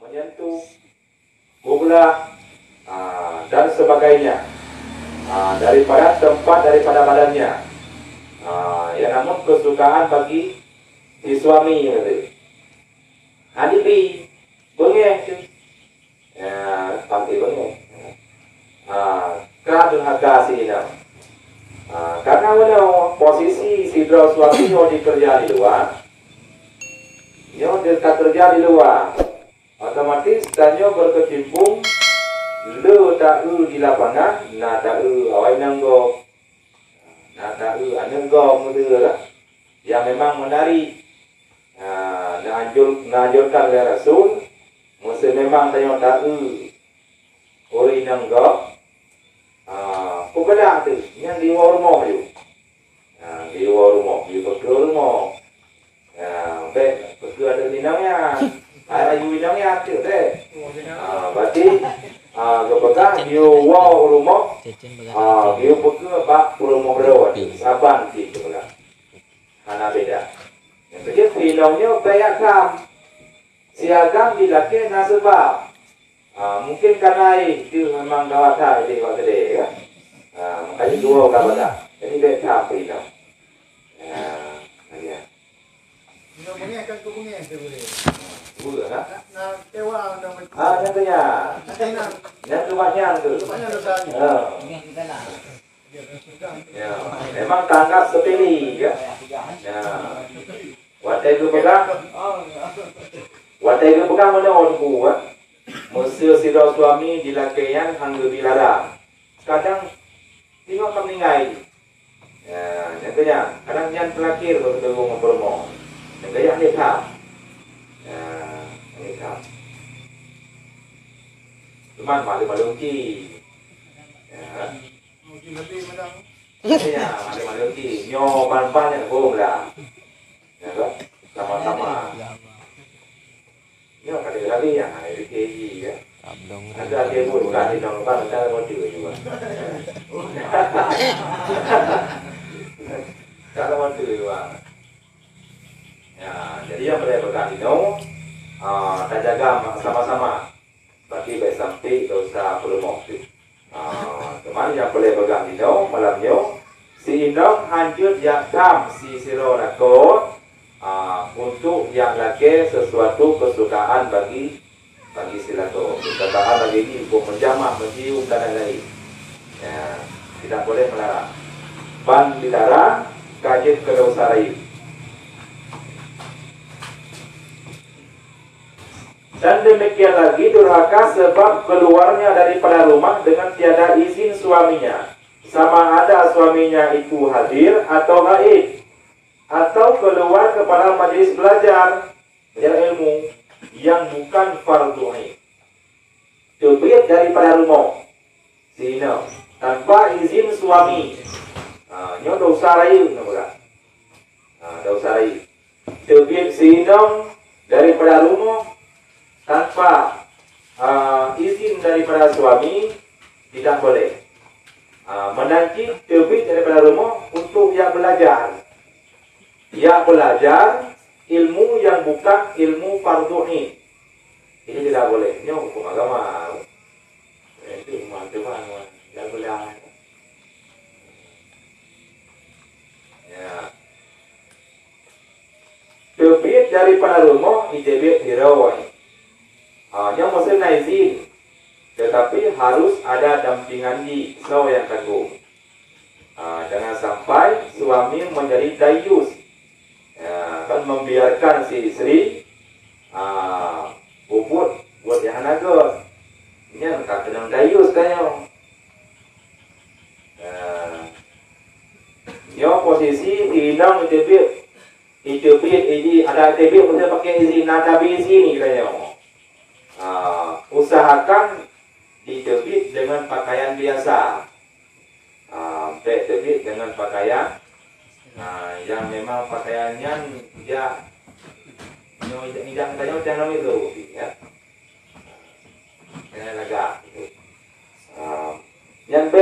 menyentuh bola dan sebagainya daripada tempat daripada badannya, ya namun kesukaan bagi si suami itu. Hadipi bengeh, ya panti bengeh, kerana harga si ini. Karena posisi si suami yang dikerja di luar, yang kerja di luar, otomatis danyo berkecimpung le tak di lapangan, na tak awai nanggo, na tak anenggo mudah yang memang menarik, anjurkan oleh Rasul, mesti memang danyo tak ori nanggo, pokoknya tu yang di luar rumah tu, di luar rumah, di luar rumah, betul ada dinamnya. Ayu bidangnya tu deh. Berarti kepegang dia wow rumah, dia pegang bak rumah berawat, saban ti kepegang. Karena beda. Yang kedua filmnya bayakam, siagam dilaki nasabah. Mungkin karena itu memang kawatan di waktu dia, makanya dua kawatan. Jadi bayakam film. Bunyi akan ke bunyi tu boleh. Boleh tak? Nak tewa nak. Nyatanya. Yang kebanyakan tu. Banyak dosanya. Ya, memang tanggap sepele ya. Ya. Watai itu pegang. Watai itu pegang mana orang buat. Mesti sirau suami dilakaian hangga dilarang. Kadang tengok kami ngai. Ya, nyatanya. Kadang yang terakhir kalau kita ngomong. Yang gaya ni kah? Ni kah? Cuman malu-malu ki. Mungkin lebih macam. Ya, malu-malu ki. Nyo ban-ban yang bohong lah. Ya kan? Sama-sama. Nyo kali-kali yang ada di KG ya. Ada dia pun bukan di dalam ban, ada motor juga. Kalau motor juga. Ya, jadi yang boleh berganti no, kita jaga sama-sama. Bagi baik sampai dosa perlu mati. Teman yang boleh berganti no malamnya, si indong hancur jakam si siro rakot untuk yang lagi sesuatu kesukaan bagi silato. Kesukaan bagi ini untuk menjamah, mencium dan lain-lain. Ya, tidak boleh melarang. Ban dilarang, kajian kedosa lain. Dan demikian lagi durhaka sebab keluarnya daripada rumah dengan tiada izin suaminya, sama ada suaminya itu hadir atau gaib, atau keluar kepada majelis belajar ilmu yang bukan fardu ain, terbit daripada rumah sino tanpa izin suami, nyo dosa lain, dosa lain, terbit sino daripada rumah tanpa izin daripada suami tidak boleh. Menanti terbit daripada rumah untuk yang belajar. Ia belajar ilmu yang bukan ilmu fardu ain. Ini tidak boleh. Ini hukum agama. Itu teman-teman tidak boleh. Ya. Terbit daripada rumah ijabit dirawai. Yang mesti izin, tetapi harus ada dampingan di so yang kandung. Jangan sampai suami menjadi dayus, kan membiarkan si istri puput buat yang naga. Ini kan kena dayus kan yang posisi inang itu ini ada tebik mesti pakai izin, ada izin ni katanya. Usahakan ditebit dengan pakaian biasa, tebit dengan pakaian yang memang pakaiannya tidak jangan itu, ya. Kena lagak. Yang B,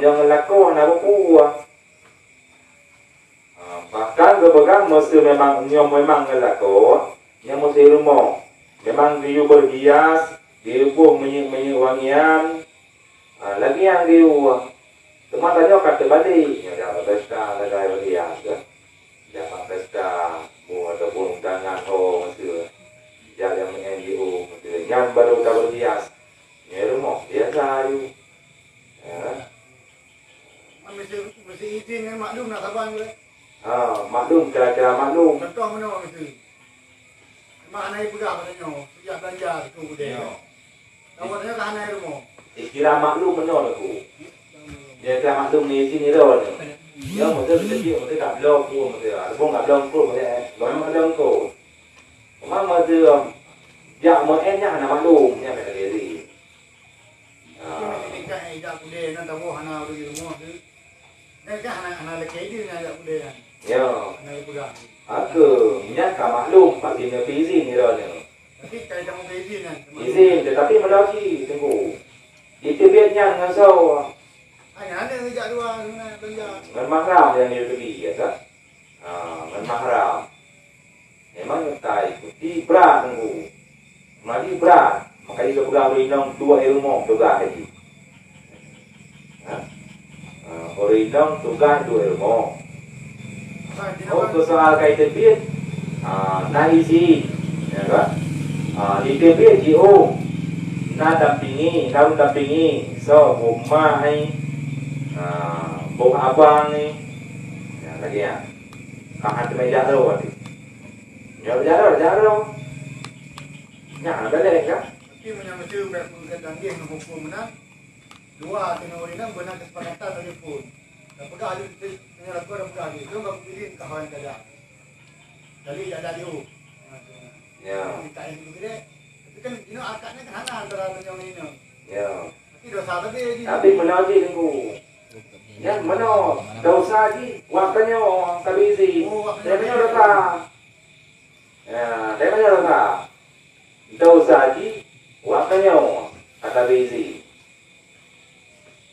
yang ngelakon apa puah. Bahkan kebegang mesti memang ngelakon, yang mesti rumah. Memang dia berhias, dia pun menyik wangian. Lagi yang dia teman tanya kata balik, yang dapat pesta ada berhias kan. Dapat pesta, ataupun tangan mesti yang NGO mesti yang baru dah berhias. Ya rumah biasa you. Mesti izin dengan maklum nak sabar ke? Maklum, kira-kira maklum. Contoh mana mesti? Mak anak pegang katanya, sejak belanja tu dia. Awaknya ke anak rumah. Kira maklum mana aku. Dia kira maklum ni sini dah ni. Dia mesti kecil, mesti tak belum pun mesti. Pun tak belum pun mesti. Belum ko. Mama mesti jak mo enya nak maklum nya pada diri. Ini kan ejak kuda nak tahu anak di rumah tu. Ni kan anak lelaki dia nak ejak kuda kan. Ya. Anak pegang. Aku nya ka maklum pasti nak izin ni dah ni. Tapi kalau kamu izin kan. Izin tetapi melaki tunggu. Itu biarnya dengan so. Ada ejak dua nak belanja. Dengan mahram yang dia pergi ya kan? Dengan mahram. Memang tak ikuti berat tunggu. Mari berat. Maka dia pegang rinang 2 ilmu tugas haji. Rinang tugas 2 ilmu. Untuk soal kaitan bil, nak isi, ya kan? Di bil GO, nak dampingi, so rumah ni, bung abang ni, ya lagi ya, kahan tu meja tu, jauh, ya balik kan? Tapi menyambut berkaitan dia dengan hukum mana? Dua tenor ini benar kesepakatan telefon. Dan pegang ada penyelakor dan pegang dia. Itu enggak pilih kawan saja. Jadi ada dia. Ya. Kita ini begini. Tapi kan ini akadnya kan hana antara penyong ini. Ya. Tapi dosa tadi. Tapi menaji tunggu. Ya mana dosa ji waktunya kabisi. Dia dosa. Ya, dia dosa. Dosa ji waktunya kabisi.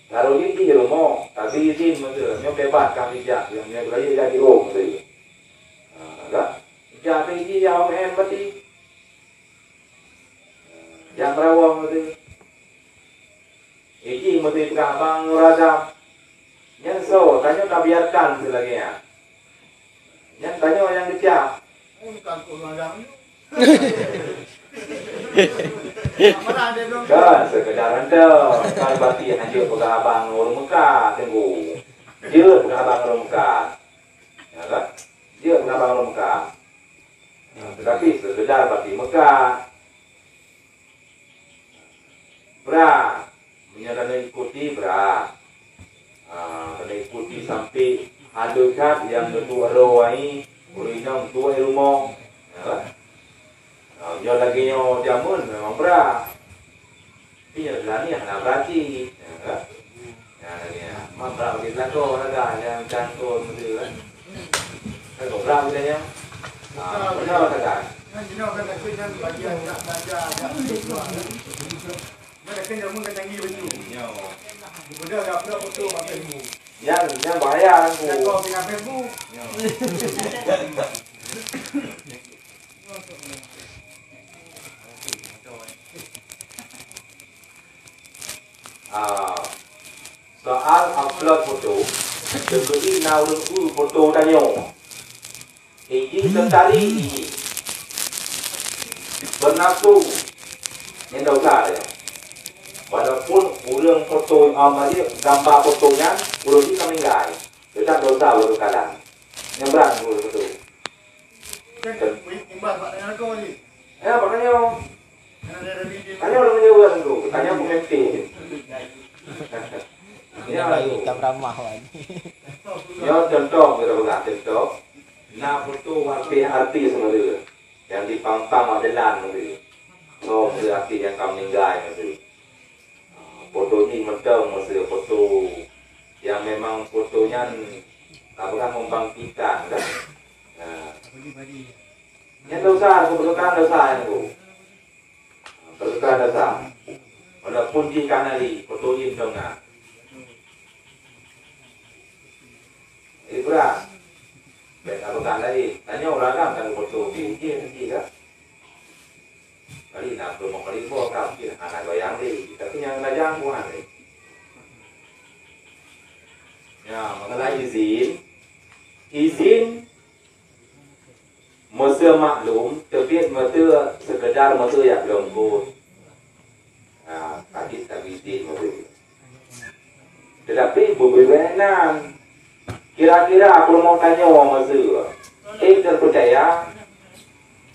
Kalau ini rumah, tapi izin mesti, nyo bebas kami jak, yang nyo lagi jadi mesti. Agak, jadi ini yang mesti, yang rawang mesti. Ini mesti pegang bang rajam. Yang so, tanya tak biarkan selagi ya. Yang tanya yang kecil. Bukan kurang Kan, sekedar rendah. Kan berarti hanya pegang abang orang Mekah, tunggu. Dia pegang abang orang Mekah. Ya kan? Dia pegang abang orang Mekah. Tetapi sekedar berarti Mekah. Berat. Kena ikuti berat. Kena ikuti sampai halukat yang kedua rawai. Urinam tua ilmu. Ya kan? Dia lagi nyo jamun memang berat. Tapi yang berani yang nak berhati. Ya kan? Ya lagi ya. Mak berat bagi belakang ada yang cantul mesti kan. Kan berat bedanya. Benar tak kan? Kan jenak kan aku yang bagian nak belajar agak sedikit. Mana kan jamun kan tinggi baju. Ya. Benda dah apa foto pakai bu. Yang bahaya aku. Kan kau dengan Facebook. Soal upload foto, jadi naulun foto tanya. Ini tertarik ini bernafsu yang dosa dia. Walaupun orang foto dia gambar fotonya, orang ini meninggal, tetap dosa berkalan. Yang berang foto. Kan imbas mak dengan kau ni. Ya makanya. Tanya orang menjawab tu, tanya pemimpin. Ya, jam ramah wan. Ya contoh kita buat contoh. Nak foto arti sebenarnya yang dipampang adalah sebenarnya. So arti yang kamu meninggal sebenarnya. Foto ini mentang mesti foto yang memang fotonya tak pernah membangkitkan kan. Yang dosa, kebetulan dosa itu. Kebetulan dosa. Walaupun di kanali foto ini dong. beras. Baik kalau tak lain, tanya orang kan kalau betul tinggi kan. Kali nak belum kali buat kau kira anak goyang di, tapi yang dayang bukan ni. Ya, masalah izin masa maklum, terbit masa sekedar masa yang lembut. Kadit tak izin masa. Tetapi berbenar. Kira-kira aku mau tanya orang masa terpercaya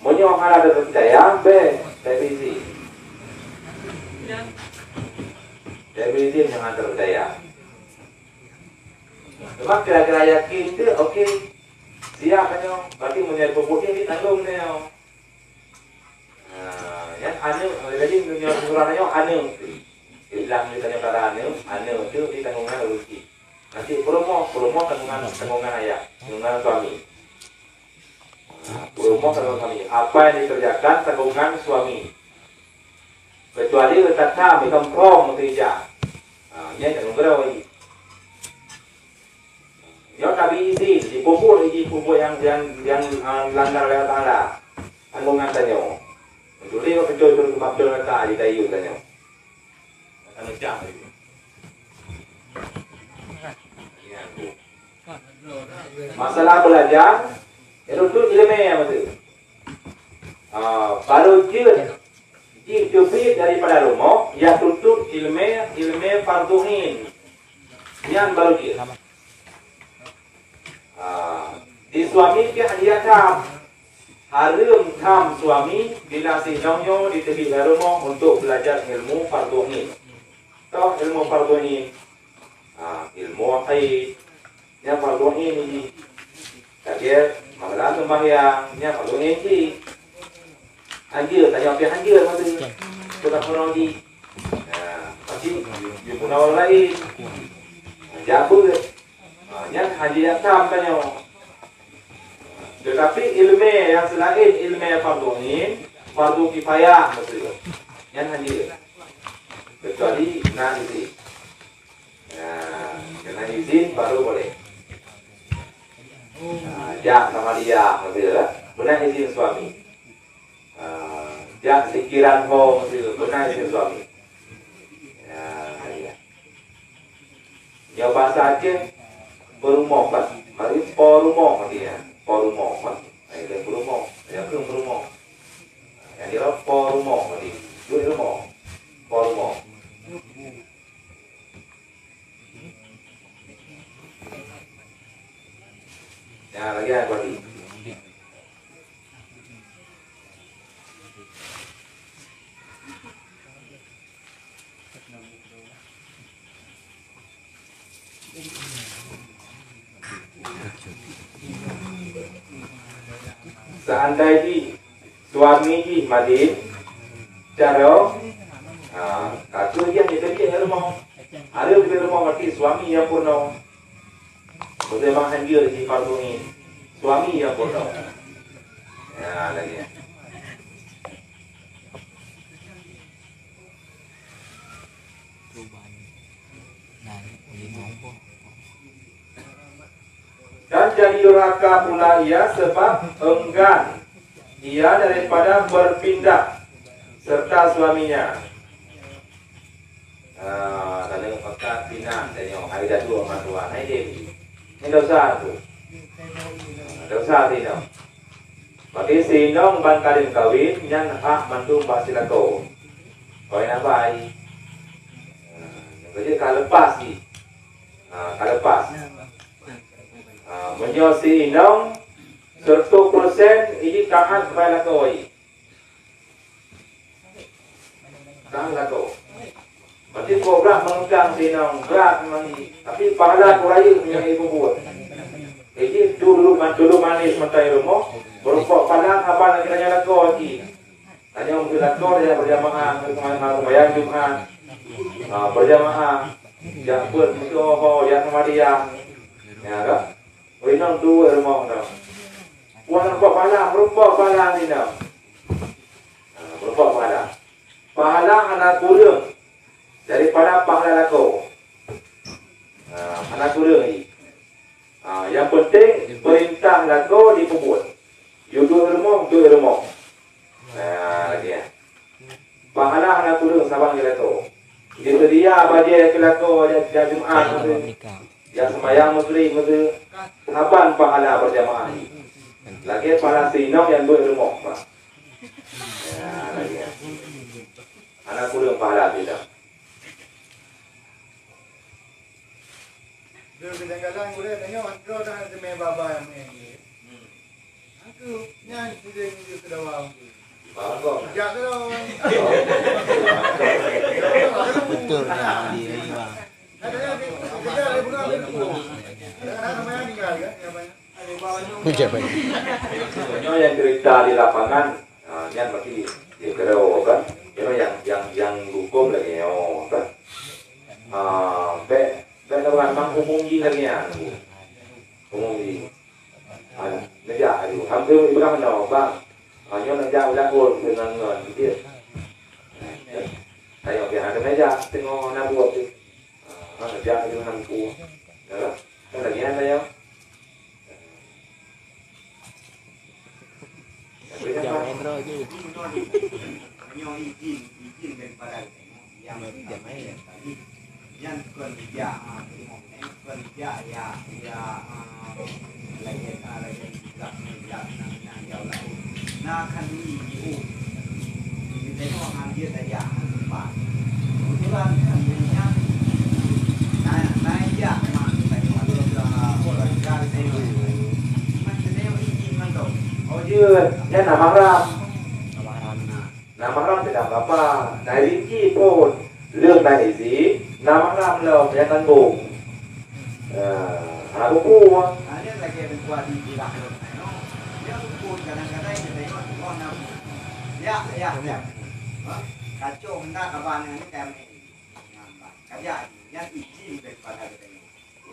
menyoh ada terpercaya televisi jangan terpercaya sebab kira-kira yakin itu okey siap kan berarti menjadi pembuktian ini tanggung ni yang anu jadi menyoh suratnya anu hilang ditanya kata anu itu ditanggungan rezeki. Nanti promo tanggungan ayah, tanggungan suami. Promo tanggungan suami. Apa yang dikerjakan tanggungan suami. Kecuali kata become prom kerja. Ini tanggung berapa ini? Yang tak izin, dipupuk yang langgar lewat tanda. Tanggungan tanya. Untuk dia kecil kata di kayu tanya. Akan macam itu. Masalah belajar itu tu ilmu yang betul. Baru jauh daripada rumah, ya tuntut ilmu farduhin. Yang baru dia. Di suami dia tam harum tam suami bila si nongyo di tepi rumah untuk belajar ilmu farduhin. Tahu ilmu farduhin? Ilmu haid. Yang fardu ini, tapi masalah sembahyang, yang fardu ini, anjir, tanya apa anjir macam kita pernah di, pasti di pulau lain, jauh, yang haji tam tanya, tetapi ilmu yang selain ilmu fardu ini, fardu kifayah maksudnya, yang haji, kecuali nanti, kena izin baru boleh. Jak sama dia, benar izin suami. Jak pikiran kau, benar izin suami. Ya bahasa Aceh berumah, mari porumah dia, porumah, ini berumah, yang belum berumah, yang dia porumah dia, dua rumah, porumah. Ya lagi apa lagi? Seandainya suami madin cara kata dia di rumah ada di rumah mati suami yang purno bagaimana dia di fardu ini suami yang purno ya lagi dan jadi durhaka pula ia sebab enggan ia daripada berpindah serta suaminya. Kalau pakai pindah, tanya ada dua mantuan, ini dosa tu, dosa tidak. Bagi sinong bangkalin kawin, yang hak mantu pasilako. Kau yang apa? Jadi kalau lepas ni, kalau lepas, menyosi inong 100% ini tahan kepada kau ini. Tahan kau. Berarti kau berat menggang sinong, berat memang ini. Tapi pahala kau raya yang ibu buat. Jadi dulu manis mentai rumah, berupok pahala apa nak kita nyala kau lagi. Tanya mungkin kau dia berjamaah, bayang Jumat, berjamaah, jangan buat mesti jangan Maria, ya kan? Winong dua rumah dah. Puan nampak pahala ni dah. Nampak pahala. Pahala anak kurang daripada pahala kau. Anak kurang ni. Yang penting tu rumah. Nah, lagi ya. Pahala anak turun sabang kita tu. Itu dia baje kelako dia Jumaat tu. Ya sembahyang muslim tu. Kapan pahala berjamaah? Lagi pahala sinong yang berumah, Pak. Ya, lagi ya. Anak turun pahala tidak. Dia kadang-kadang boleh tengok antara dah ada main baba yang main dia. Aku nyanyi dia ni ke dawang tu. Bagus. Jak ke dawang. Betul dah dia ni bang. Ada dia bukan dia tu. Kadang-kadang main tinggal kan yang banyak. Ada bawahnya. Macam mana? Sebenarnya yang cerita di lapangan, yang berarti dia kira kan, yang hukum lagi kan. Bukan bang umum ji lagi ya, umum ji. Negara itu, hampir berapa nama bang? Hanya negara berlaku dengan dia. Ayo kita ada meja, tengok nak buat tu. Negara itu hampu, ya. Kan lagi ada ya. Jangan Android je. Hanya izin daripada yang main tadi yang kerja kerja ya lagi tak yang jauh lain. Nah kan ini kita tengok dia saja pak. Kebetulan kan dia naik ya mak tengok orang cari tengok. Macam tengok izin mantap. Oh dia nama haram. Kawaran nak. Nama haram tidak apa-apa. Dari rinci pun lương này gì nama haram là yang tanggung. Aku kuat. Dia lagi berkuat di dalam. Dia pun kadang-kadang dia tengok orang nak. Ya. Kacau hendak kawan ni kami. Kerja yang izin daripada kita ni.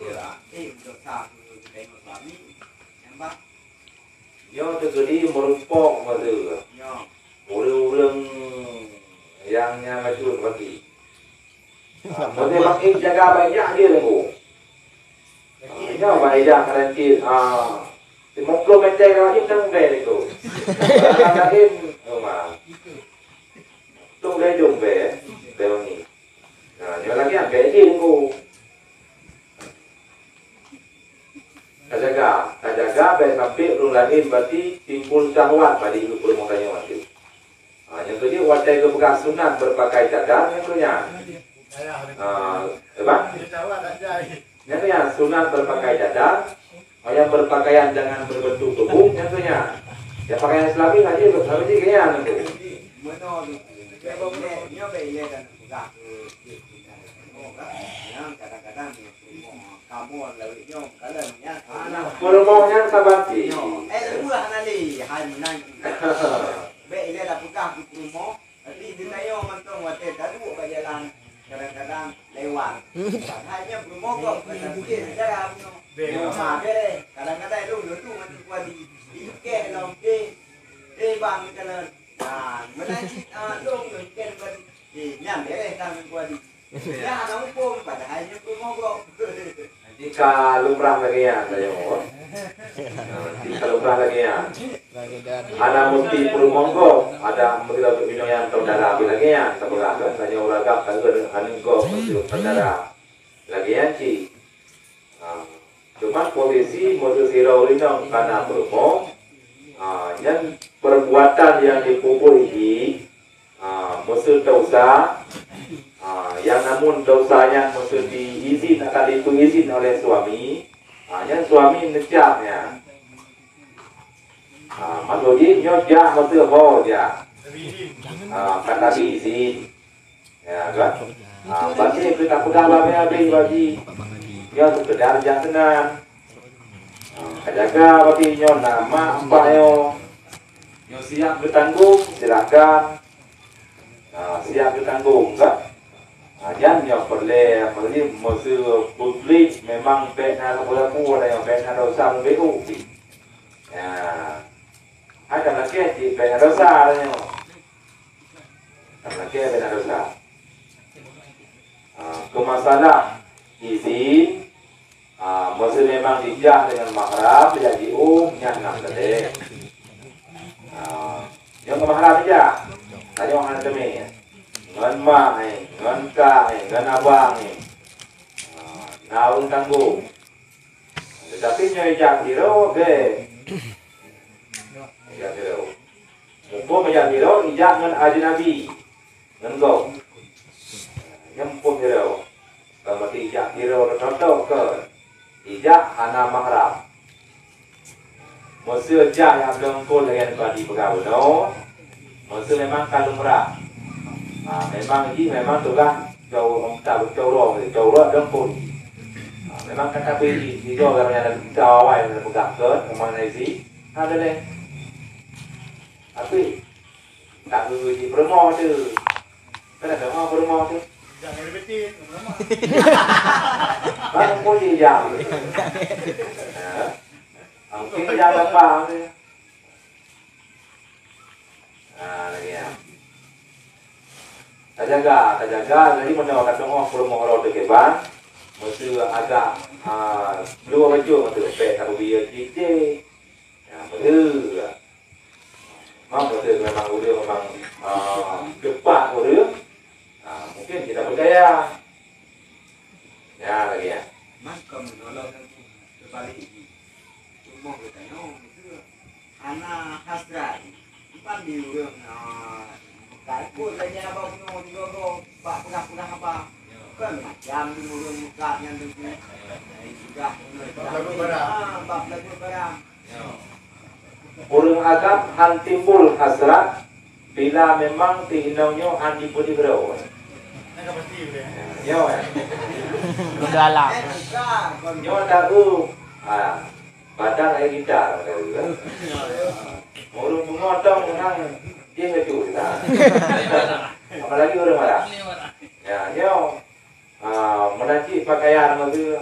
Ialah untuk satu tengok suami. Nampak? Yo terjadi merumpok masa. Yo. Ulang yang maju bagi. Mesti pakai jaga banyak dia lengu. Ini baik karantin. Di mongko mencai lagi kita mungkin itu. Lain, rumah. Tung dia jumpa, betul ni. Dia lagi yang beji lengu. Kajaga baik sampai belum lagi berarti timbul syahwat pada hidup rumah tanya mati. Yang kedua wadah kebekas sunat berpakai cadar yang kedua. Apa? Yang kedua sunat berpakai cadar. Yang berpakaian jangan berbentuk tubuh yang kedua. Yang pakaian Islami saja bersahabat je kaya nanti. Menol. Dia beli dan buka. Yang kadang-kadang kamu lebih nyom kadangnya. Permohonnya sabati. Murah nanti hari nanti. Beli dah buka di rumah. Tapi di tayo mantong wate tadu berjalan kadang-kadang lewat. Hanya rumah kok mungkin cara rumah bere. Kadang-kadang dulu tu mesti kuat di ke long ke bang jalan. Nah, mana dong ke di nyam bere tang kuat di. Ya anak pun pada hanya rumah kok. Jika lumrah lagi ya, saya mohon. Jika lumrah lagi ya. Ada mesti perlu monggo, ada mesti untuk minum yang saudara lagi ya, saudara kan, hanya orang gap kan anu go mesti saudara lagi ya ci. Cuma posisi mesti sirau rinong karena perlu yang perbuatan yang dipukul ini mesti dosa. Yang namun dosanya mesti diizin akan diizin oleh suami. Yang suami necapnya. Maksudnya nyojak mesti ho dia. Kata diizin. Ya kan? Bagi kita pegang bagi nyo sekedar jangan. Jaga bagi nyo nama apa yo. Nyo siap bertanggung silakan. Siap bertanggung enggak? Yang perlu musuh publik memang pernah berlaku ada yang pernah dosa membeku. Ya, ada lagi di pernah dosa ada lagi pernah dosa. Kemasalah izin, musuh memang dijah dengan mahram jadi yang nak sedek. Yang kemahalan aja. Tanya orang kami. Ngan mak ni, ngan kak ni, ngan abang ni. Naung tanggung. Tetapi nyoy jak diro be. Jak diro. Mumpung jak diro ijak ngan ajnabi. Ngan go. Nyemput diro. Kalau ijak diro contoh ke ijak anak mahram. Masa jak yang belum pun dengan badi pegawai no. Masa memang kalung merah. Memang ini memang tugas jauh jauh belum pun. Memang kata beli ni jauh kalau yang kita awal yang pegang ke memang nasi ada leh. Tapi tak dulu di promo tu. Kan ada promo tu. Jangan repetin, lama. Bang pun dia jam. Mungkin jam berapa tu? Lagi ya. Tak jaga. Jadi mana kata orang promo orang tu keban. Mesti agak dua baju tu pek kalau dia cicik. Ya betul. Betul memang udah memang cepat udah. Mungkin kita percaya. Ya lagi ya. Maka menolong kembali cuma kita itu anak hasrat bukan di urang kalkul saja apa punya tiga pak pernah apa kan jam di urang muka yang tu sudah Lagu barang. bab lagu barang Urang agak han timbul hasrat bila memang tinaunya han dipudi berau. Nak pasti boleh. Yo kan. Udah lah. Yo tahu. Badan air gitar kan. Urang pemotong nang dia ngeju kita. Apalagi orang marah. Ya, yo menaci pakaian itu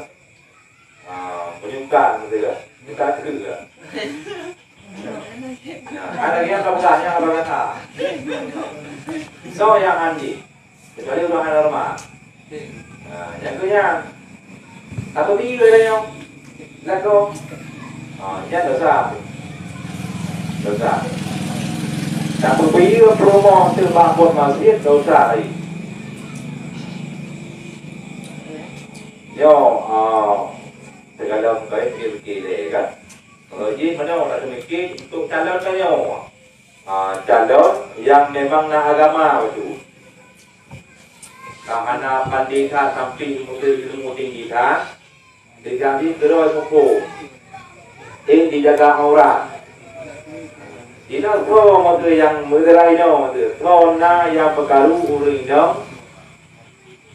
menyuka gitu kan. Kita juga. Ada yang kebutuhannya apa kata? So yang anji, kecuali ruangan normal. Yang kedua, satu minggu ada yang laku, yang dosa. Satu minggu promo terbang buat masjid dosa lagi. Yo, terkadang baik kiri kan. Jadi mana orang demikian untuk calon tanya, calon yang memang nak agama itu, karena pandita sampai ilmu tinggi kan, diganti terus hukum, dijaga aurat. Ina kau mata yang mudarai no, kau na yang perkaru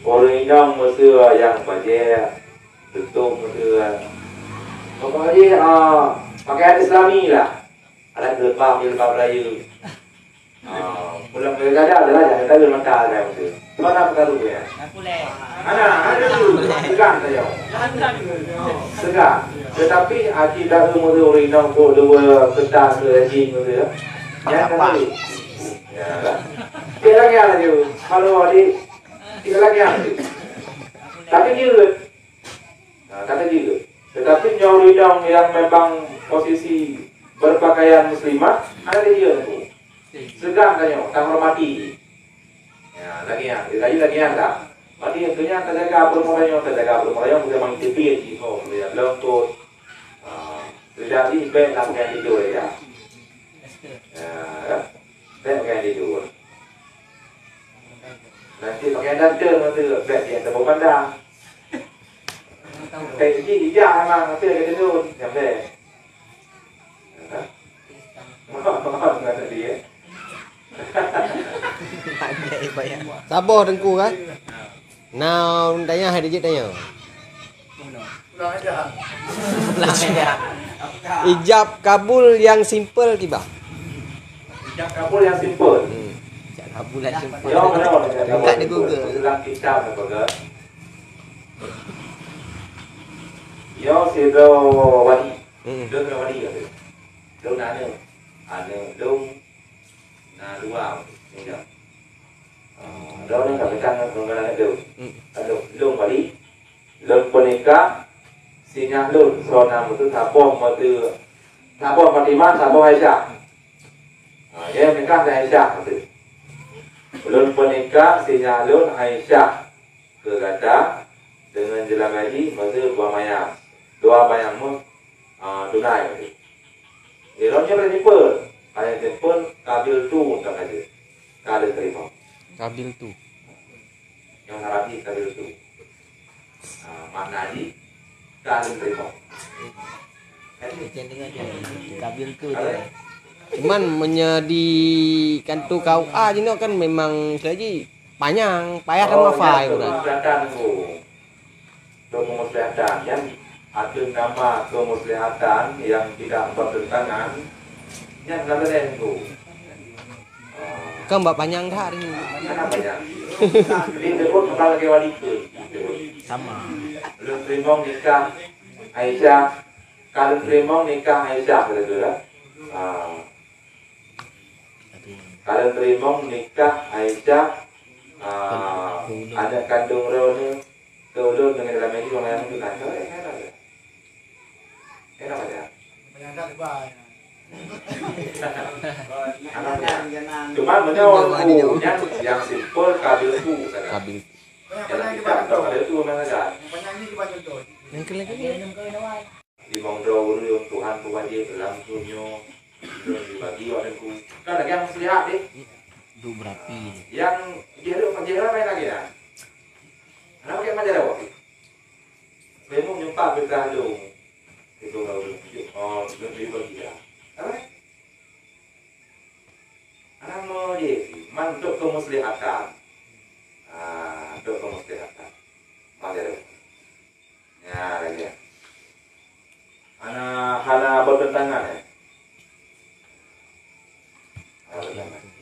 orang masa yang baca tutup masa. Pokoknya pakaian Islami lah. Ada jilbab raya. Pulang bergada adalah jangan tahu mata ada itu. Mana perkara dia? Ada tu segan saja. Segan. Tetapi akibat umur orang nak dua kertas lagi tu ya. Yang tadi. Ya. Tiada lagi ada tu. Kalau ada tiada lagi ada tu. Tapi juga. Kata juga. Tetapi nyawa yang memang posisi berpakaian muslimah ada dia tu. Segan tanya, tak hormati. Ya, lagi yang tak. Berarti yang punya terjaga permulaan boleh mengintipit itu, boleh lentut. Jadi baik nak pakai tidur ya. Ya, baik pakai tidur. Nanti pakai dantel nanti baik dia tak pandang. Kayak gini dia memang nanti ada tidur, sampai. Enggak ada dia. Sabar tengku kan? Now tanya hari je tanya. Pulang aja. Ijab kabul yang simple kiba. Ijab kabul yang simple. Ijab kabul yang simple. Ya benar. Tak ada Google. Dalam kitab apa? Ya sido wali. Dong wali ya. Dong nana. Ada dong na dua. Ya. Dong ni kapitan mengenai dong. Ada dong wali. Dong penikah. Sinyal dong. So nama tu tapoh matu. Tapoh Fatimah, tapoh Aisyah. Dia nikah dengan Aisyah tu. Belum pernikah si nyalon Aisyah ke Gadang dengan jelang haji masa dua bayang tunai tu. Ironnya berjumpa, ayat jemput kabil tu tak ada. Kabil terima. Kabil tu. Yang Arabi kabil tu. Makna haji kabil terima. Macam dengar je. Kabil tu dia. Cuman menyediakan tu kau je nak kan memang selagi panjang payah sama fai tu. kan. Kemuslihatan tu. Kemuslihatan yang ada nama kemuslihatan yang tidak bertentangan yang kata lain tu. Kan mbak panjang dah hari ni. Kenapa ya? Jadi sebut kalau ke wanita. Sama. Belum terima nikah Aisyah. Kalau terima nikah Aisyah kira-kira. Kalau terima nikah Aisyah, anak kandung Rona keulun dengan dalam ini orang yang tunai. Enak aja. Menyangka lebar. Cuma menjawab yang simple kabil tu. Kabil. Yang kita tahu kabil tu memang ada. Banyak ni kita contoh. Yang kelagi Di Mongdo yang Tuhan wajib dalam dunia dibagi orangku. Kan lagi yang mesti lihat ni. Du berapi. Yang dia main lagi ya. Kenapa kayak macam apa? Kamu nyempak berkah dong. Itu kalau lebih bagi dia. Apa? Anak mau dia mantuk kemuslihatan. Untuk kemuslihatan. Macam tu. Ya lagi. Anak bertentangan ya.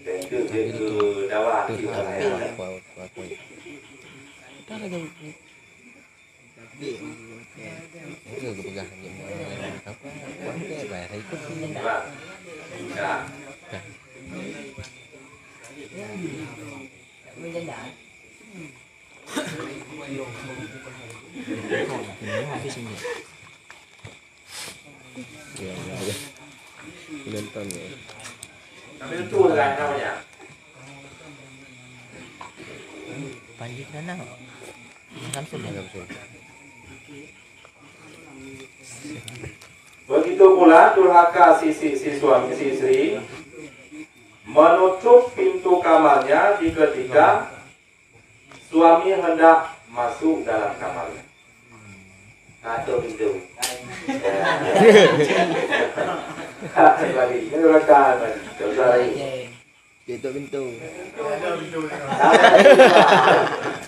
Dan itu dia ke dakwah Tu kita kabil. ya. Dah lagi. Itu ke pegang je. Apa? Okey, baik. Ikut ni. Pak. Ya. Habis ni. Ya, ya. Nonton ya. Tapi itu kan namanya. Panji kerana. Samsul dah. Begitu pula durhaka si suami si istri menutup pintu kamarnya ketika suami hendak masuk dalam kamarnya. Kacau pintu. Lagi, ini durhaka lagi. Dosa lagi. Tutup pintu. Ada video ni.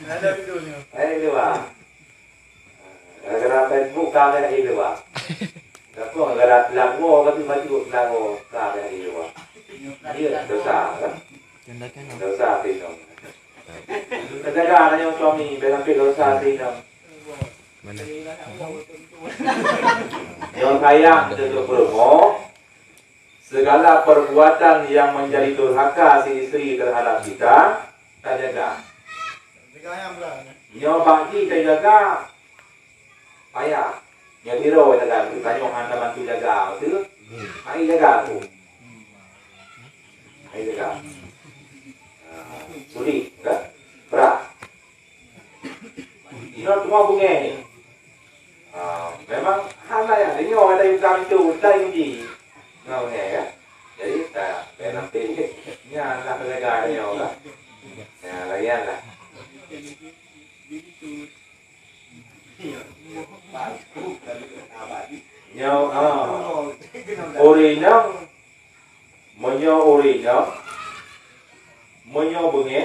Ada video ni. Ini pak. Gara-gara Facebook kamera ini pak. Tapi gara-gara lagu kan tu maju lagu kamera ini pak. Dia dosa kan? Contohkan. Dosa tinong. Kejaga anaknya suami bilang dosa tinong. Mana? Yang kaya untuk promo segala perbuatan yang menjadi durhaka si istri terhadap kita jaga. Tiga ayam pula. Nyoba kita jaga payah. Yang biro jaga, tanya anda bantu jaga tu. Ai jaga tu. Ai jaga. Suri, kan? Berat. Ini semua bunga ni. Memang hal lain. Ini orang ada yang kami tu, lain di. Ngau ni kan? Jadi tak nanti ni anak jaga ni orang. Ya, lagian lah. Nhau orinya menyo bunge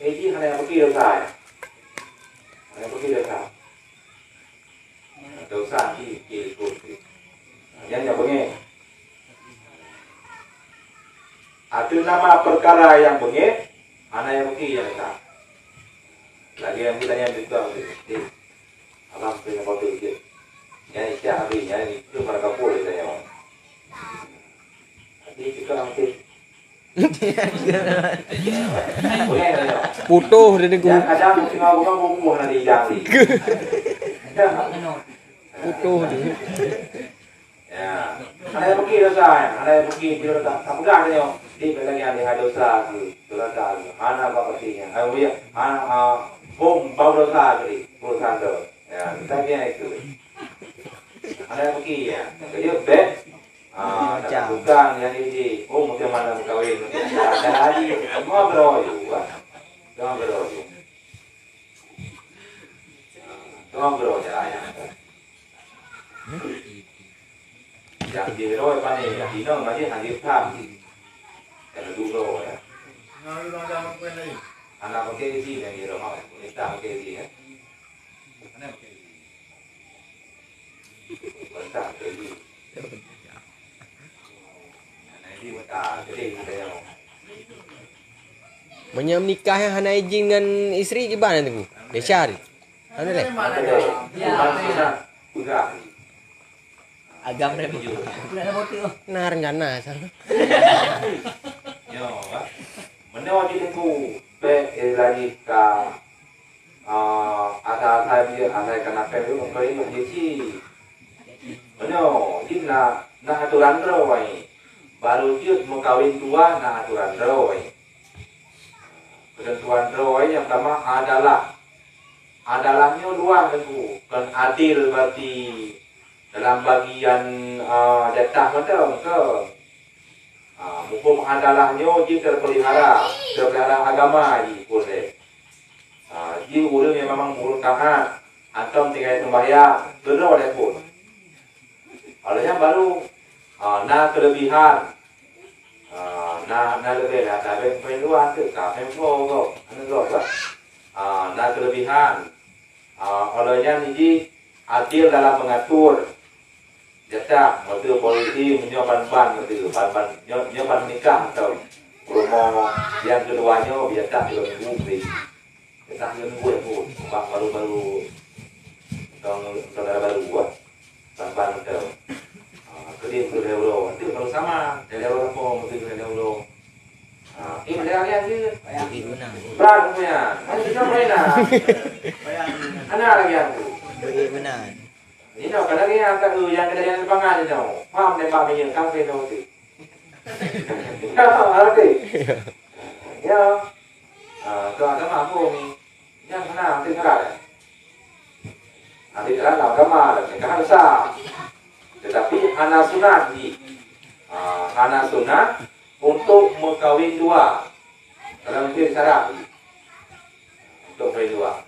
ini hanya yang pergi dosa ikut yang bunge ada nama perkara yang bunge hanya yang pergi yang dosa lagi yang kita yang juga alam punya foto dia yang siapa yang itu mereka boleh saya nanti kita nanti boleh saya Putuh dia ni yang kadang mungkin bukan buku nanti jadi putuh dia. Ya. Ada yang pergi dosa, ada yang pergi di dosa. Tak pegang dia. Di lagi ada dosa tu. Dosa. Anak apa artinya? Ayo ya. Anak home bau dosa tadi. Urusan tu. Ya, kita kena itu. Ada yang pergi ya. Jadi bet. Tak pegang yang ini. Oh, mungkin mana kawin. Ada lagi. Semua beroyu. Semua beroyu. Semua beroyu ya. Yang di roy pani di nong lagi hanya tham yang dulu ya Ngawi bang dalam kuen lain. anak pakai sih yang di rumah kita pakai sih ya anak pakai sih bentar jadi anak ini bentar jadi kita yang Menikah yang hana izin dengan isteri gimana tu? Desya ni. Mana deh? bukan enggak Agam rem. Nah rencana sana. yo mana wajib itu pe lagi ka ada saya kena pe itu kalau ini jadi mana ini na aturan rawai baru dia mau kawin tua na aturan rawai ketentuan rawai yang pertama adalahnya dua tentu kan adil berarti dalam bagian jatah macam ke hukum adalahnya jika terpelihara agama ji boleh ji orang yang memang urut taat atau tinggal sembahyang benar boleh pun olehnya baru kelebihan lebih lah tapi peluang tu tak peluang kelebihan olehnya ni adil dalam mengatur jatah, mengatur polisi, menyopan menyopan nikah atau rumah yang keduanya jatah juga minggu jatah juga minggu ya pun, baru saudara baru buat ban atau kedua euro, itu baru sama dari euro apa, mungkin dari euro. Ini dari yang sih, berat punya, kita mainan, anak lagi aku. Benar. Ini no, kadang yang tak yang kadang sepangan ni no, faham dan faham yang kafe no tu. Ya, ada. Ya, kalau agama pun ni, yang mana nanti kerana, nanti kerana agama dan kerana sah. Tetapi anak sunat ni, anak sunat untuk mengkawin dua dalam mesti syarat untuk kawin dua.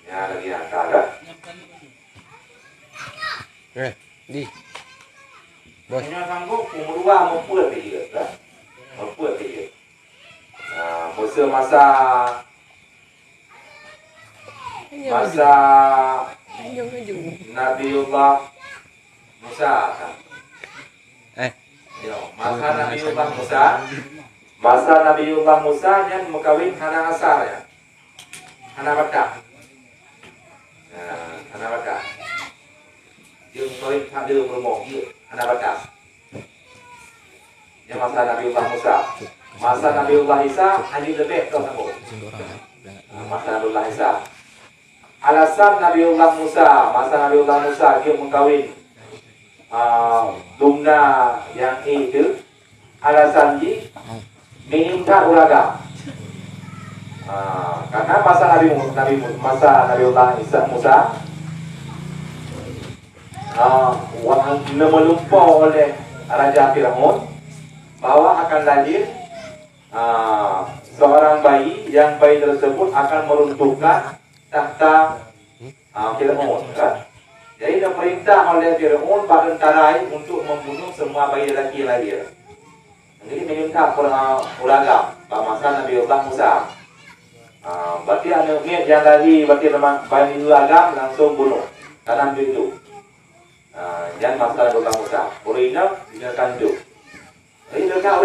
Ya lagi ada. Di. Bos. Hanya sanggup umur dua membuat dia, kan? Membuat dia. Masa Nabiullah Musa. Masa Nabiullah Musa. Masa Nabiullah Musa yang mengkawin anak asar ya. Anak badak. Anak badak. Dia mengkawin ada bermoh dia. Anak badak. Yang masa Nabiullah Musa. Masa Nabiullah Isa hanya lebih kau tahu. Masa Nabiullah Isa. Alasan Nabiullah Musa, masa Nabiullah Musa dia mengkawin Dumna yang itu alasan dia minta ulaga. Karena masa Nabiullah Isa Musa melumpah oleh Raja Firaun bahwa akan lahir seorang bayi yang bayi tersebut akan meruntuhkan tahta Firaun, kan? Jadi dia perintah oleh Firaun pada tentarai untuk membunuh semua bayi lelaki lahir. Jadi minta ulaga pada masa Nabiullah Musa. Berarti anak yang lahir berarti bayi ulaga langsung bunuh tanam itu. Jangan masa Nabiullah Musa. Urina dinyatakan itu. Jadi mereka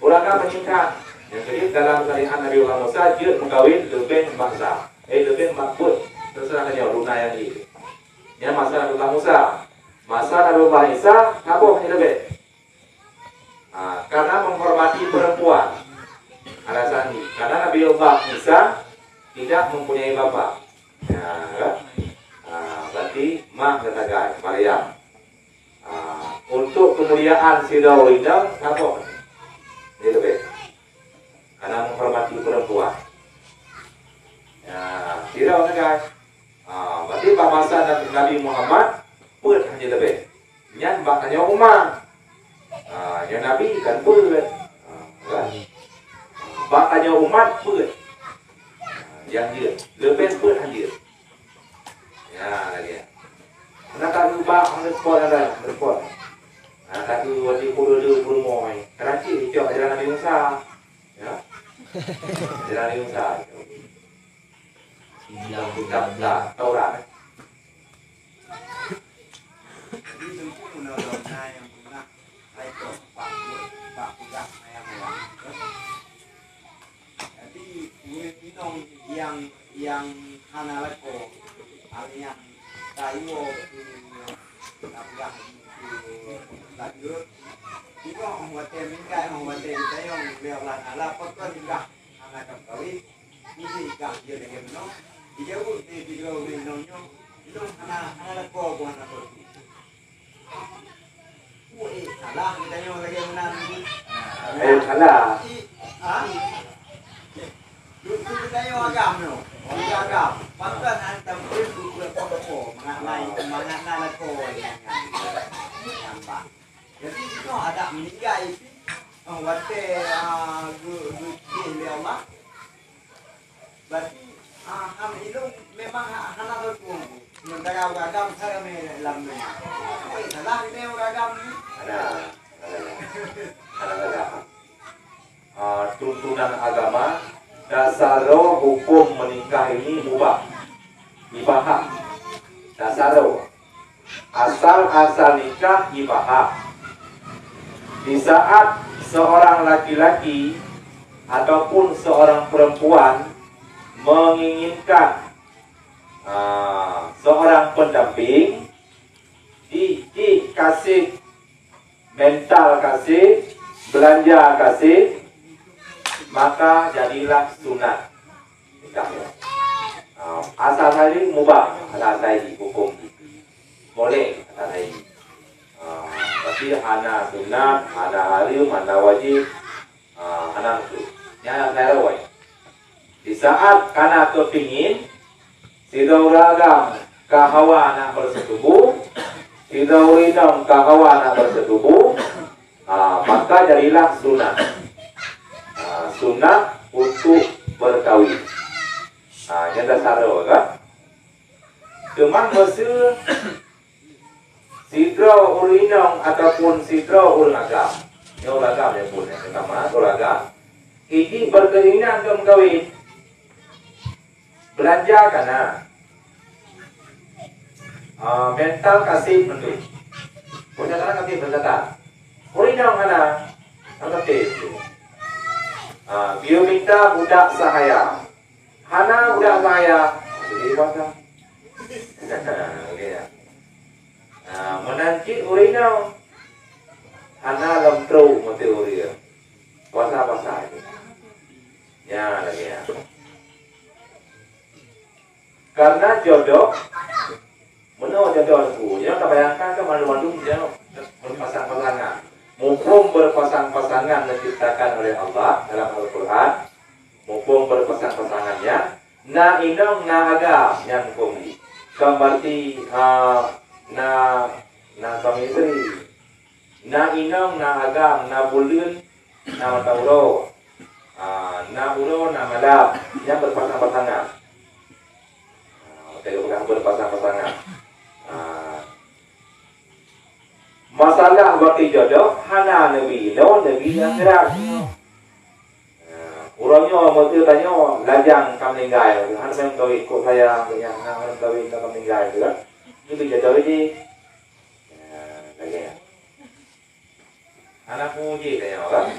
ulaga meningkat. Yang kedua dalam syariat Nabiullah Musa dia mengkawin lebih bangsa. Lebih makbul terserah dia luna yang ini. Yang masa Nabiullah Musa, masa Nabiullah Isa, apa hanya lebih? Karena menghormati perempuan. Alasan ini, karena Nabiullah Isa tidak mempunyai bapa. Ya, kan? Berarti mah kata guys, Maryam. Untuk kemuliaan si Dawinam apa? Ini lebih karena menghormati perempuan. Ya, tidak kan guys? Berarti pada masa Nabi Muhammad pun hanya lebih. Nyan bakanya Umar. Yang Nabi kan pun. Kan? Bakanya umat pun. Yang dia lebih pun hanya. Ya lagi. Nak tak ubah respon ada respon. Tak tu wajib kudu bermoy. Keraci cok jalan Nabi Musa. Ya. Jalan Nabi Musa. Yang kitab lah Taurat. Jadi tentu undang-undang yang pernah itu Pak Pudak ayam-ayam. Jadi minum yang hanalako alian kayu napgah lagut. Iko ang wate mingga ang wate tayong leolan ala pagka juga anak kawin ini kah dia dengan no dijauh di dijauh nonyo itu hanalako bukan apa. Woi, salah kita nyo lagi menang ni. Salah. Dulu kita nyo agam no. Agam. Pasal antam itu berpokok mengenai semangat ko yang nampak. Jadi itu ada meninggal itu. Wate gusti Allah. Berarti ham itu memang hana tu. Mentara agam saya melamnya. Woi, salah ini agam ni. Ada. Tuntunan agama dasar hukum menikah ini mubah, ibahah. Dasar asal nikah ibahah. Di saat seorang laki-laki ataupun seorang perempuan menginginkan seorang pendamping, kasih mental, kasih belanja, kasih, maka jadilah sunat nikah. Asal tadi mubah, asal tadi hukum boleh, asal tadi. Tapi hana sunat, hana harim, hana wajib, hana itu. Yang saya rawai. Di saat kana kepingin, tidak uragam kahawa anak bersetubuh, tidak urinam kahawa anak bersetubuh, maka jadilah sunat. Sunat untuk berkawin. Yang dasar kan? Cuman mesir sidro urinam ataupun sidro ulagam. Yang ulagam yang pun yang pertama ulagam. Ini berkeinginan untuk berkawin. Belanja karena mental kasih mendung. Punya karena kasih berkata. Urinam karena kasih. Dia minta budak sahaya. Hana budak sahaya. Jadi bahasa. Menanti urinau. Hana lempru mati uria. Bahasa itu. Ya lagi ya. Karena jodoh, menurut jodohku, jangan bayangkan ke malu-malu jangan berpasang-pasangan. Mumpung berpasang-pasangan diciptakan oleh Allah dalam Al-Quran, mumpung berpasang-pasangannya, na inong na agam yang kumi, berarti na suami istri, na inong na agam, na bulun, na matauro, na uro, na malab, yang berpasang-pasangan. Tidak berpasang-pasangan. Masalah bagi jodoh hana nabi yang gerak. Orangnya mesti tanya lajang kami meninggal. Hana memang kau ikut saya yang hana kawin kami meninggal tu kan. Itu jodoh ini. Lagi. Anak puji tanya kan.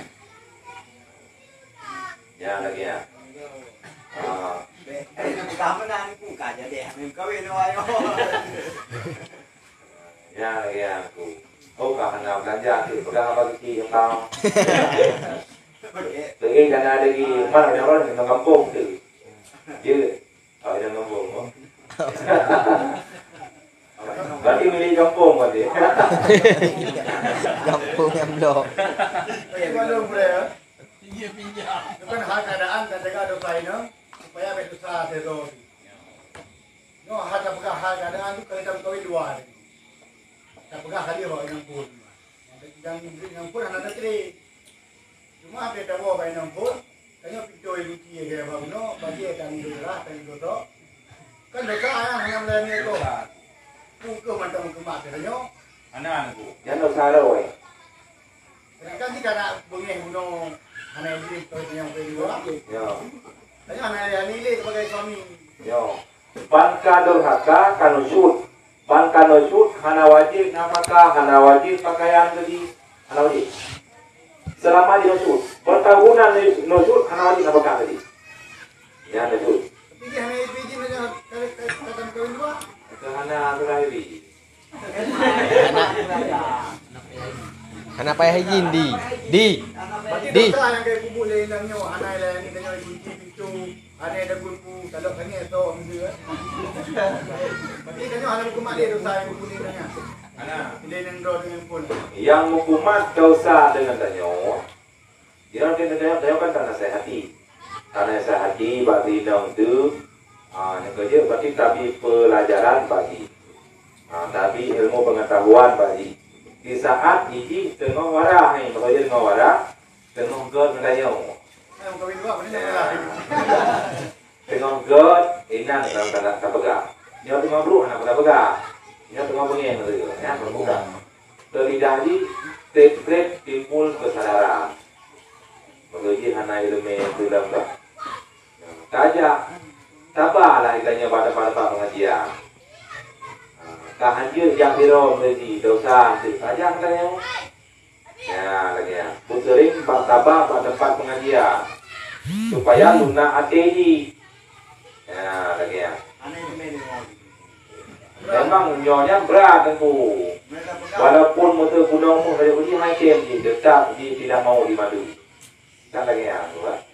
Ya lagi ya. Pertama nanti kaja deh, kawin ayo. Ya lagi aku. Oh, karena belanja tu, pegang apa kiki yang tahu. Lagi karena lagi mana orang yang kampung tu. Dia, oh yang kampung. Berarti milik kampung berarti. Kampung yang blok. Kalau boleh, itu kan hal keadaan dan jaga dosa ini supaya berdosa terus. No hal apakah hal keadaan itu kalau kita kawin dua. Apakah kali bawa yang pun. Yang pun anak negeri. Cuma apa kita bawa yang pun, kayaknya pintu itu dia kayak bawa no bagi akan dosa dan dosa. Kan dosa yang lainnya itu. Bukan macam kemat katanya. Anak-anakku. Jangan dosa rồi. Kan jika nak bengih gunung anak ini kalau yang kedua. Yo. Tanya anak yang ini sebagai suami. Yo. Bangka durhaka kanusut. Bangka nusut hana wajib napakah hana wajib pakaian tadi hana wajib. Selama di nusut. Pertahunan nusut hana wajib napakah tadi. Ya nusut. Tapi dia hanya izin saja kata kawin dua. Itu hana terakhir. Anak payah izin di. Berarti dosa yang kayak kubur lain namanya anak lain ni tanya kunci pintu anak ada gulpu kalau kami itu mesti. Berarti tanya anak hukuman dia dosa yang kubur lain tanya. Anak dia yang doa dengan pun. Yang hukuman dosa dengan tanya. Dia tanya kan tanah sehati. Tanah sehati berarti dong tu. Yang kerja berarti tapi pelajaran bagi. Tapi ilmu pengetahuan bagi. Di saat ini tengah warah ni, kalau dia tengah warah, tengah god tanya. Yang kawin dua mana yang lain. Tengah god inan dalam tanda pegang. Dia tengah bro nak pegang. Dia tengah bengeng tu, ya pegang. Terjadi trik-trik timbul kesadaran. Bagi hana ilmu itu dalam. Tajak tabahlah ditanya pada pengajian. Kahadir yang biro menjadi dosa saja katanya. Ya lagi ya. Pusering tabah pada tempat pengajian supaya lunak ATI. Ya lagi ya. Memang nyonya berat tentu. Walaupun motor gunung pun saya pergi main game di tetap di tidak mau dimadu. Kan lagi ya, buat.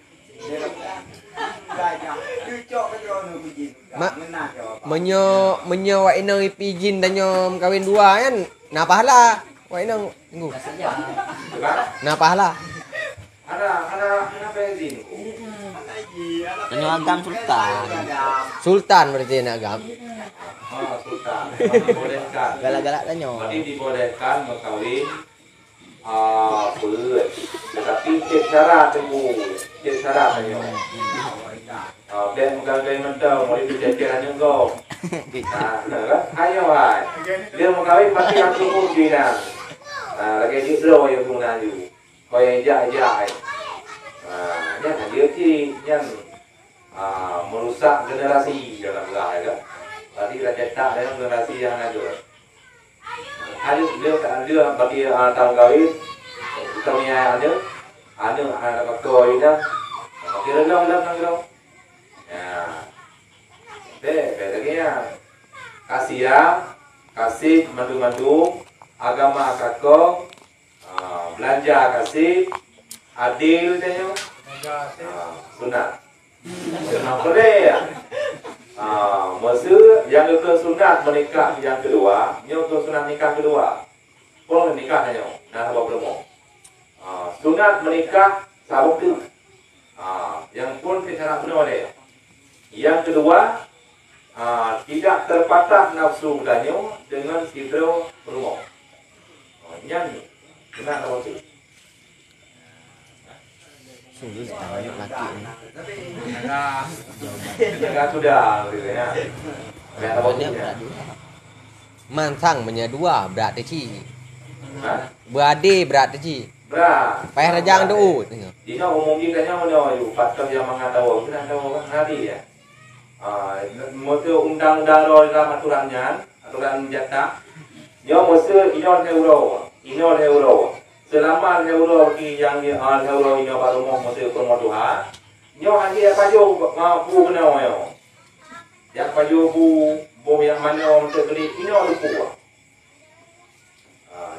Menyo wak inang ipijin dan nyom kawin dua kan. Nah pahala. Wak inang tunggu. Nah pahala. Ada apa ini? Tanya agam sultan. Sultan berarti nak agam. Oh, sultan. Dibolehkan. Galak-galak tanya. Berarti dibolehkan berkawin belut. Tetapi cek syarat tunggu. Cek syarat tanya. Dan mengkawin mentau, mau dijajaran juga. Nah, ayo hai. Dia mau kawin pasti harus cukup dinan. Lagi judro yang guna ju. Kau yang jai. Yang dia sih yang merusak generasi dalam gaya kan. Tadi kita cetak dalam generasi yang ada. Dia bagi tahun kawin kita punya ada kau ini. Kira long. Ya, bedanya kasih mandu agama kakak, belanja kasih, adil tanya, sunat, sunat boleh ya. Maksud yang ke sunat menikah yang kedua, yang ke sunat nikah kedua, kalau menikah tanya, nah apa belum? Sunat menikah sabuk tu, yang pun secara benar ya. Yang kedua, tidak terpatah nafsu danyo dengan hidro rumah. Nyanyi, benar apa tu? Sungguh banyak laki ni. Enggak sudah, gitu ya. Benar apa tu? Mansang punya dua berat tadi. Hah? Beradik berat tadi. Berat. Payah rajang tu. Tengok. Dia umumnya katanya mana you patut yang mengatakan kita tahu kan hari ya. Mesti undang-undang dalam aturannya, aturan jatah. Dia mesti euro. Selama euro yang euro ini baru mau mesti kemudian. Dia hanya apa jo bu kena yo. Ya apa jo bu yang mana mesti beli ini orang bu.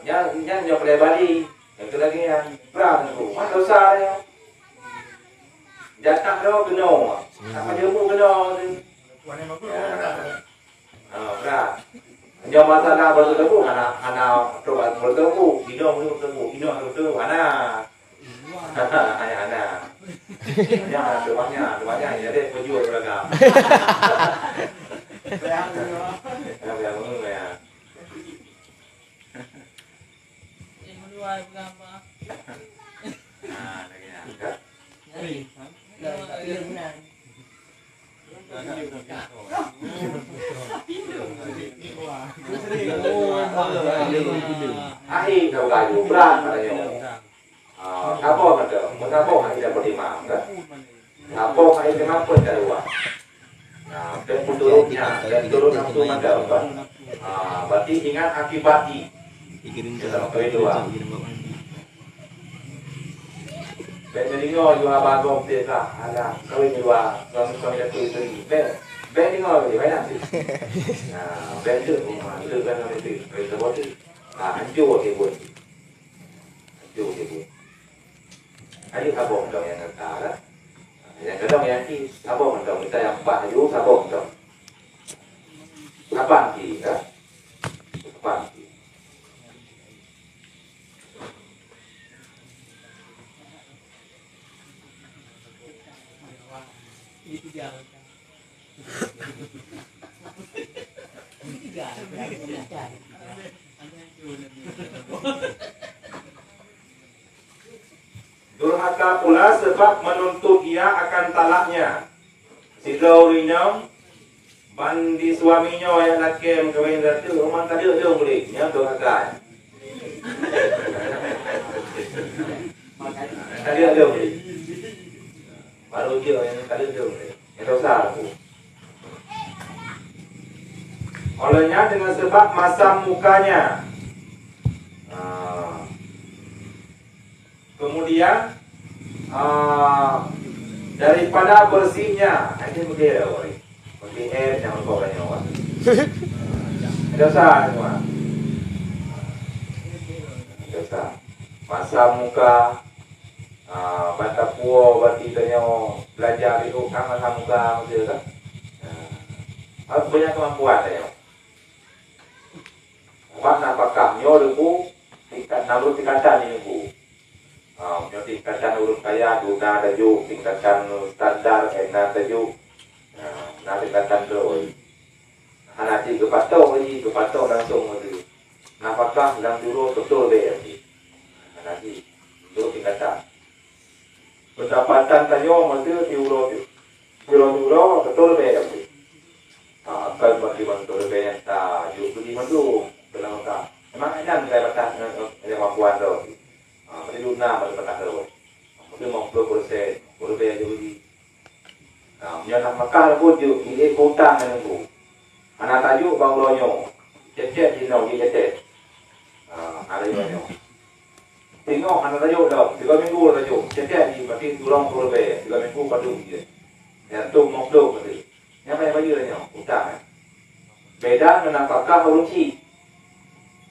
Jangan pribadi. Yang lagi yang berapa tu? Mana dosa dia? Jatah dia kena. Apa dia mu kena? Wanita bagus mana? Nyo masalah bertemu anak coba bertemu, hidung bertemu, anak. Anak. Ya, rumahnya jadi penjual beragam. Yang menurut ya. Nah, Ahi kau kayu berat katanya. Apa kata? Mengapa ahi dapat imam kan? Apa ahi kenapa keluar? Nah, dan turun nafsu manda kan? Berarti ingat akibati. Kedua. Beneringo juga bagong desa, ada kawin juga suami istri. Beneringo juga banyak sih. Nah, beneringo rumah itu kan itu tersebut. Hancur kebun. Ayo sabong dong yang kata. Yang kedua yang ki sabong dong kita yang empat ayo sabong dong. Kapan ki kan? Kapan ki? Durhaka pula sebab menuntut ia akan talaknya. Si Gaurinyam bandi suaminya yang laki kawin dari rumah tadi dia boleh nya durhaka. Tadi dia boleh. Baru dia yang tadi dia boleh. Itu salah aku. Olehnya dengan sebab masam mukanya. Kemudian daripada bersihnya, ini begitu, bagi air jangan bawa nyawa. Dosa semua. Dosa. Masam muka, bata puo, bati tanyo, belajar itu kan masam muka, betul tak? Harus punya kemampuan tanyo. Apa nampaknya dulu tingkat namun tingkatan ini bu. Tingkatan urut kaya guna tajuk tingkatan standar enak tajuk. Nah tingkatan doi. Hanati kepatok langsung lagi. Nampaknya dalam dulu betul deh. Hanati dulu tingkatan. Pendapatan tanyo masih euro betul deh. Kan bagi betul deh. Tak juga di mana dalam tak. Memang ada nilai batas yang kemampuan tu. Mesti luna mesti batas tu. Mesti 50% berbeza jadi. Menyenang makar pun juga ini hutang dengan tu. Anak tajuk bang lonyo. Cecet di nau di cecet. Ada lonyo. Tengok anak tajuk dah. 3 minggu tajuk. Cecet di berarti turang berbeza. 3 minggu padu je. Yang tu mokdo berarti. Yang mana baju lonyo hutang. Beda dengan apakah urunci.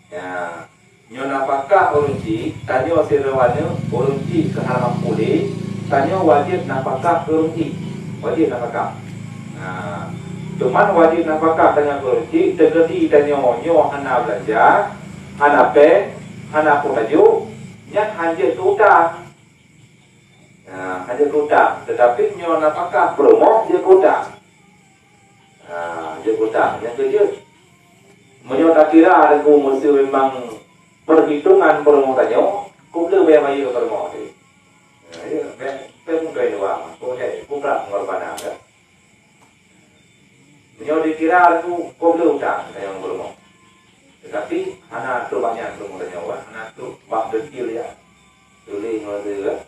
Ya, nyo napakah urunci, tanyo sirawannya urunci ke halaman pulih, tanyo wajib napakah urunci, wajib napakah. Nah, cuman wajib napakah tanyo urunci, tegeti tanyo nyo hana belanja, hana pen, hana pulaju, nyak hanjir tutang. Nah, hanjir tutang, tetapi nyo napakah promo dia tutang. Nah, dia tutang, yang kerja. Menyota kira aku mesti memang perhitungan permohotannya, aku lebih baik ke permohotan. Ya, ben kain uang, aku ngorbanan kan. Menyota kira aku lebih utang yang permohotan. Tetapi anak tu banyak permohotannya, anak tu bak dekil ya, tulis ngorbanan,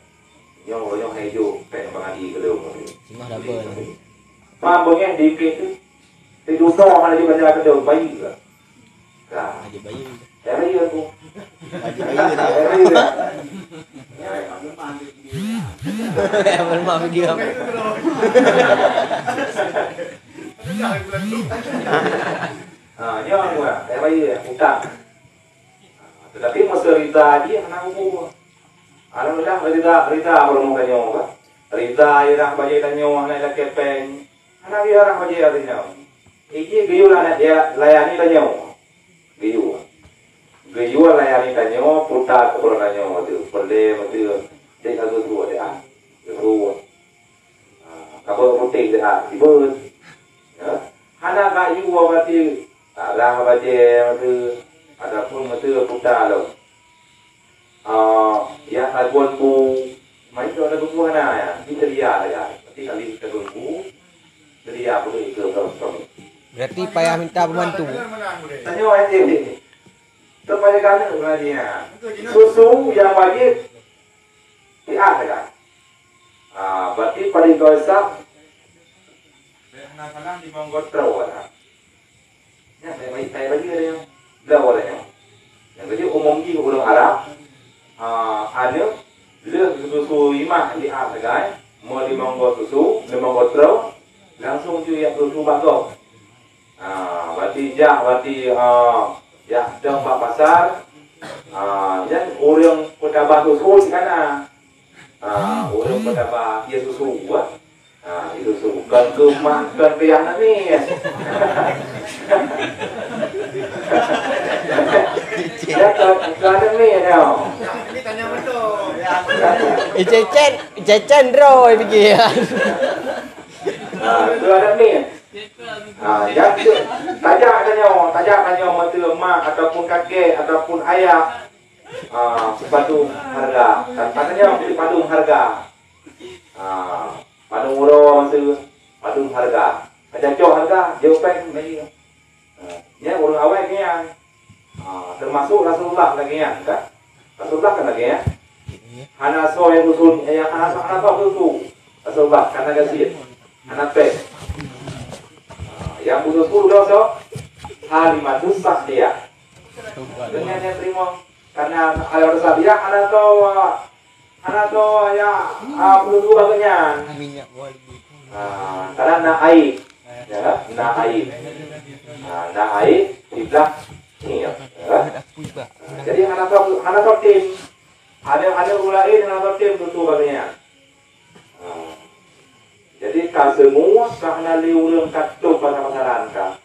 nyong hijau pen pengadi kelum. Cuma double. Mampunya dikit tu, tidur ada di banyak kedua bayi juga. Aja bayi. Saya bayi aku. Aja bayi dah. Belum mau video. Jangan gua, saya bayi utang. Tetapi mesti rita dia anak aku. Alhamdulillah rita belum mau nyawa. Rita irang bayi tanyo anak kepeng. Anak dia orang bayi artinya. Iki gayulan dia layani tanyo. Giyu. Giyu lah yang tanyo putar ke tanyo tu. Boleh betul. Jadi kalau tu ada. Tu. Kapal putih dah dibut. Hana kayu berarti lah baca tu ada pun betul putar lo. Ya album bu mai tu ada buku mana ya? Kita dia ya. Nanti kali kita buku. Dia boleh ke kami. Berarti payah minta pembantu. Tanya aja ni. Terpajakan sebenarnya. Susu yang wajib diadakan. Berarti paling dosa kadang-kadang di Mongol terus lah. Ya, saya bagi ada yang dah ada yang. Yang jadi umum di orang Arab, ada leh susu imah diadakan, mau di Mongol susu, di Mongol terus, langsung tu yang susu bagus. Berarti ya tempat pasar, yang orang pedagang susu sekarang. Orang pada dia susu buat, itu susu bukan kemah bukan peyana ni. Ya kan ni tau. Ini tanya betul. Cecen roy pergi. Itu ada ni. Yang tajak tanya mata mak ataupun kakek ataupun ayah. Padung harga. Katanya beli padung harga. Padung murah tu padung harga. Macam jauh harga, jauh peng lagi. Ya orang awal ni yang termasuk Rasulullah lagi kan? Rasulullah kan lagi ya. Hana so yang usul, hana so usul. Rasulullah kan ada sih. Hana peng. Yang usul dosa halimatus sahdia. Dengan yang terima karena kalau sahaja anak tu ya perlu bagusnya. Karena nak air, ya, nak air di belakang ni. Jadi anak tu tim, ada ulai anak tu tim perlu bagusnya. Jadi kalau semua kerana liurang kacau pada masyarakat kan.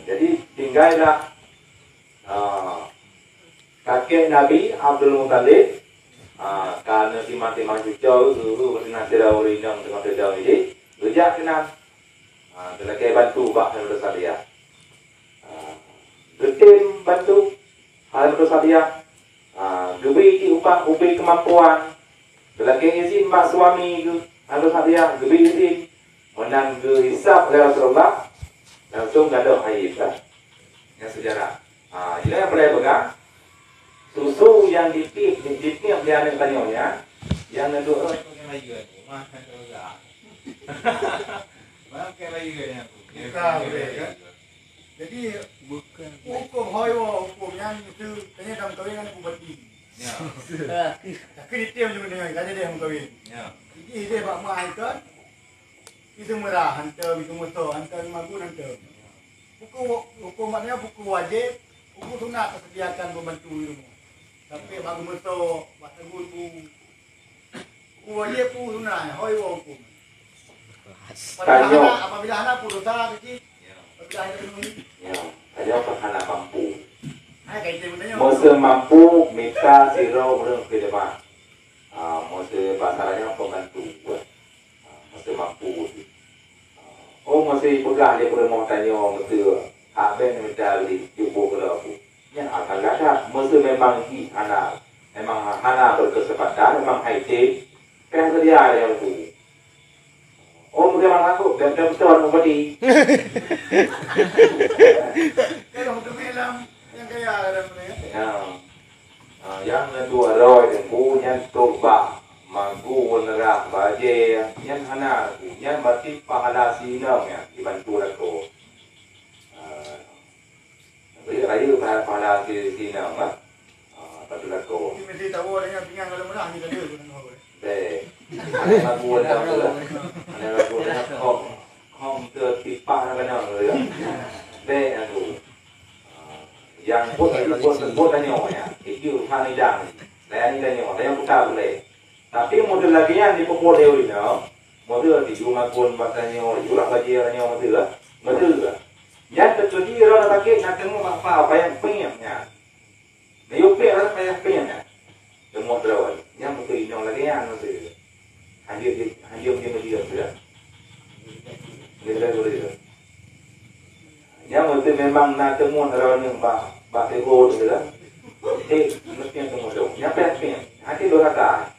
Jadi tinggallah. Kakek Nabi Abdul Muttalib karena timah-timah cucau itu bertinah tidak orang tengah terjauh ini rejak kenal terlebih bantu bak dan bersadia getim bantu hal bersadia gebi upah ubi kemampuan terlebih izin mak suami ke hal bersadia gebi izin menang ke hisap oleh Rasulullah langsung gaduh aib kan yang sejarah ini yang boleh pegang susu yang dipik dia ada tanya yang ada jadi hukum hoyo hukum yang itu tanya dalam kawin kan hukum berarti. Tapi dia macam dengan tanya dia yang kawin. Jadi dia bak mai kan itu merah hantar itu motor hantar magu hantar. Hukum maknanya buku wajib, buku sunat persediakan membantu ilmu. Tapi bagu motor buat tegur tu wajib pun sunat hoyo hukum. Apabila anak pun dosa kecil. Ya, ada anak mampu. Masa mampu minta siro belum ke depan. Masa pasarannya pembantu buat. Masa mampu. Masa pegang dia pernah mau tanya masa apa yang minta beli cuba ke aku. Ya, akan ada. Masa memang anak, memang anak berkesempatan, memang IT. Kan sedia yang tu. Mungkin orang aku dan betul memberi. Kalau mungkin dalam yang kaya dalam ni. Yang kedua roy dan punya toba manggu nerah baje yang hana yang berarti pahala sinam ya dibantu aku. Beri rayu pahala sinam bantu aku. Mesti tahu dengan pinggang kalau menang ni ada pun tahu. Lagu dah lah. Ada lagu dah hom terpipa nak kena le. Aku. Yang buat tanya ya. Itu hani dah. Lain ni tanya, lain buka boleh. Tapi model lagi yang di pokok dewi ni, model di rumah pun bertanya, jual gaji tanya model lah. Yang terjadi orang pakai nak temu apa yang punya. Nayup orang apa yang punya. Temu terawal. Yang betul ini orang lagi yang betul. Hanya dia sudah. Dia sudah. Yang betul memang nak temu terawal yang pakai gold sudah. Mesti temu tu. Yang punya. Hati dua kata.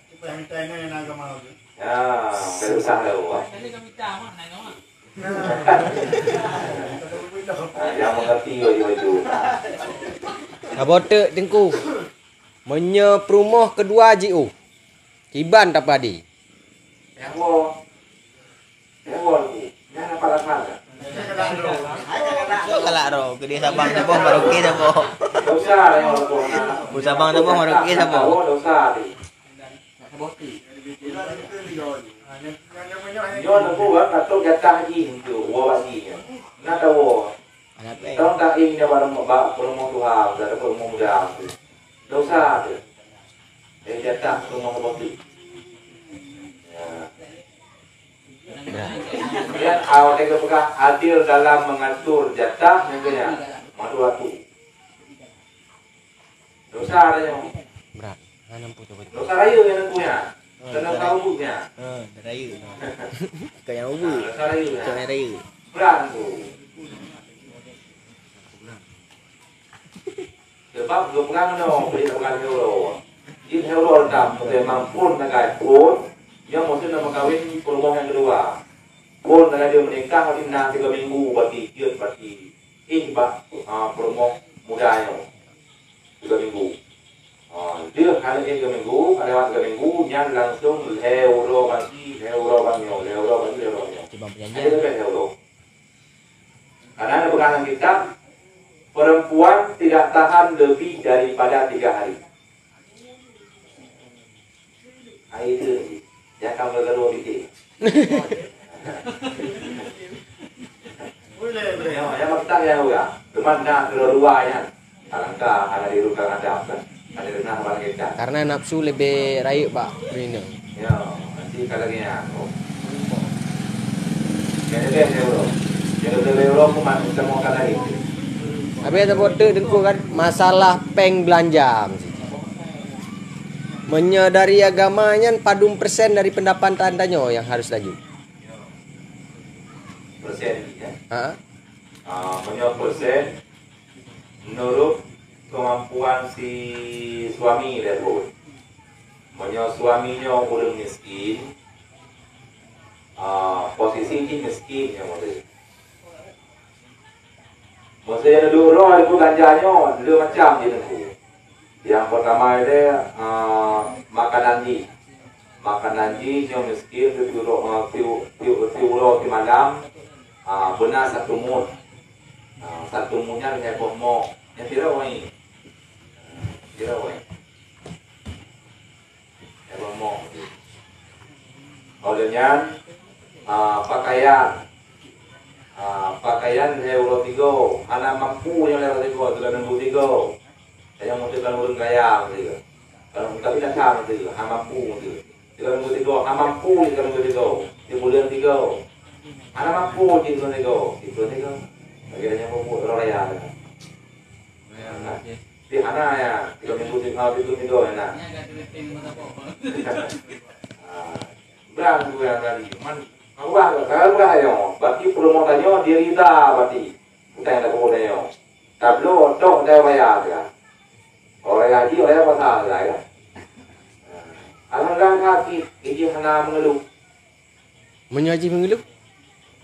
Supaya minta ini yang agama lagi. Ya, berusaha lah. Yang mengerti baju. Abote tengku. Menye perumah kedua JO. Kiban tak padi. Yang jangan palas-palas. So kalak ro, kedai Sabang tu boh maroke dah boh. Dosa yang orang tua. Bu Sabang tu boh maroke dah boh. Dosa ni. Yo nak buat atau jatah haji tu, haji. Nak tahu. Anak pe. Tahu tak ini dia barang perumah Tuhan, ada perumah muda. Dosa tu. Jatah perumah boti. Kemudian awak tengok pegang adil dalam mengatur jatah negara madu waktu. Dosa ada yang Berat. Hanam pun coba. dosa raya yang tentunya. Tenang tahu bunya. Raya. Kau yang ubu. Dosa raya. Kau yang raya. Berat tu. Sebab dua pegang no, beli pegang euro. Jin euro dalam memang pun nagai pun yang mesti nama kawin perumah yang kedua. Pun nagai dia menikah hari 3 minggu berarti dia berarti perumah mudanya 3 minggu. Dia hari 3 minggu, lewat 3 minggu yang langsung euro bagi euro. Tiba Ini perjanjian. kan euro. Karena ada pegangan kita perempuan tidak tahan lebih daripada 3 hari. Itu jangan bergaduh di Boleh. yang kita yang juga. Cuma nak kedua ya. Alangkah ada di rumah ada apa? Ada renah balik kita. Karena nafsu lebih rayu pak ini. Ya, nanti kalau ya. Jadi euro. Jadi euro cuma semua kata ini. Habis abote tengku kan masalah peng belanja. Menyadari agamanya padum persen dari pendapatan tanya yang harus laju. Persen ya. Ha? Persen menurut kemampuan si suami dia pun. Suaminya orang miskin, posisi ini miskin yang boleh. Maksudnya ada dua orang itu ganjanya dua macam je tentu. Yang pertama dia makanan ji. Makanan ji yang miskin piuro di malam benar satu mun. Satu munnya saya bomo. Yang tidak woi. Tidak woi. Saya bomo. Kemudian pakaian. Pakaian euro 3. Anak mampu yang euro 3 3. Saya mau tekan orang kaya gitu. Kalau tapi tak sama gitu, mampu gitu. Tekan orang 3, mampu tekan orang 3. Di bulan 3. Anak mampu di bulan 3. Di bulan 3. Akhirnya mampu orang kaya. Di mana ya? 3 minggu 3 itu enak. Berang gue yang tadi. Man, kalau ya, berarti promotannya dirida berarti. Bukan ada kemudiannya. Tablo tok dia bayar ya. Orang haji orang apa salah ya? Alhamdulillah kaki ini hana mengeluh. Menyaji mengeluh.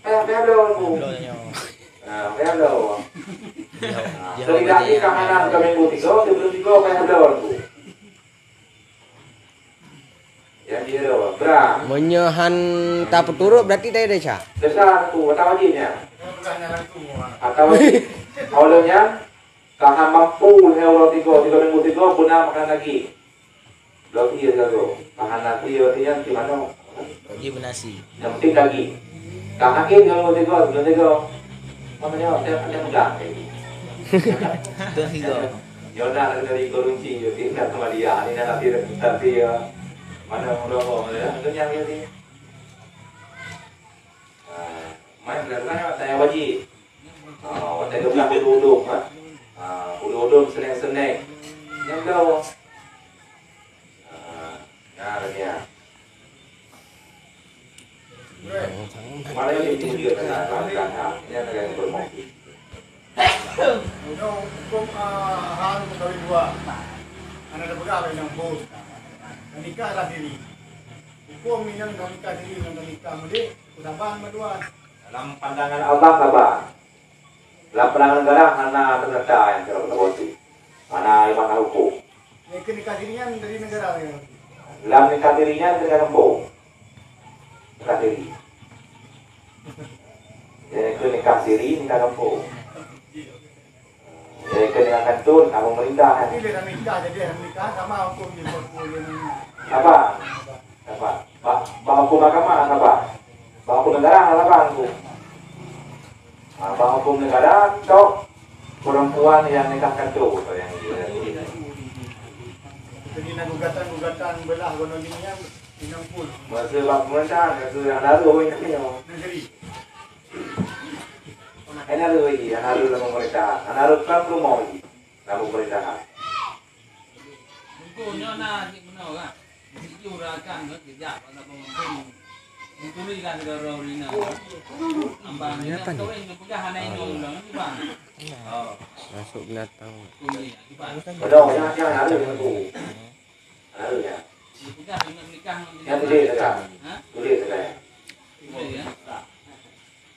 Payah belum tu. Payah belum. Jadi kaki kahana ke minggu 3, sebelum 3 payah belum tu. Yang dia dah berang. Menyahan tak turut berarti dia dah cah. Besar tu atau wajibnya? Pegangan langsung. Atau wajib. Awalnya kahana mampu euro 3 minggu 3 benar makan lagi. Belum dia tu. Kahana dia di mana? Pergi bernasi. Yang penting lagi. Kahana ke euro 3 belum 3. Mamanya saya ada mudah. Tu higo. Yona dari korunci yo tinggal sama dia. Ini nanti mana orang ya. Itu yang dia. kan tanya wajib. Tanya gerak udung kan. Udung seneng-seneng. Yang kau. Nah, Malah yang dia kan yang negara bermotif. Hukum hal kawin dua. Anak ada pegawai yang bos. Nikah lah diri. Hukum minang dan nikah diri dan nikah mudik. Udah bang berdua. Dalam pandangan Allah apa? Dalam pandangan negara mana ternyata yang terlalu mana mana hukum. Yang nikah dirinya dari negara yang. Dalam nikah dirinya dengan lembu. Nikah diri. Jadi nikah diri nikah lembu. Jadi nikah kantun kamu merintah. Ini dia nikah jadi nikah sama hukum di portfolio. Apa? Bang hukum agama apa? Bang hukum negara apa hukum? Bang hukum negara atau perempuan yang nikah kantun atau yang Jadi gugatan belah gonogininya inang pun. Masa bang pemerintah itu yang lalu ini Negeri. Ini lalu pemerintah, lalu kan rumah lagi, lalu pemerintahan. Cô nhớ na chị muốn nào cả chị yêu ra can nó chỉ dạo là không tôi đi ra rồi đi nào làm bà này tôi anh cũng cái hàng này nồi lớn các bạn Masuk binatang. Betul, yang lalu dengan tu, lalu ya. Bukan nikah Yang tulis sekarang, tulis sekarang. ya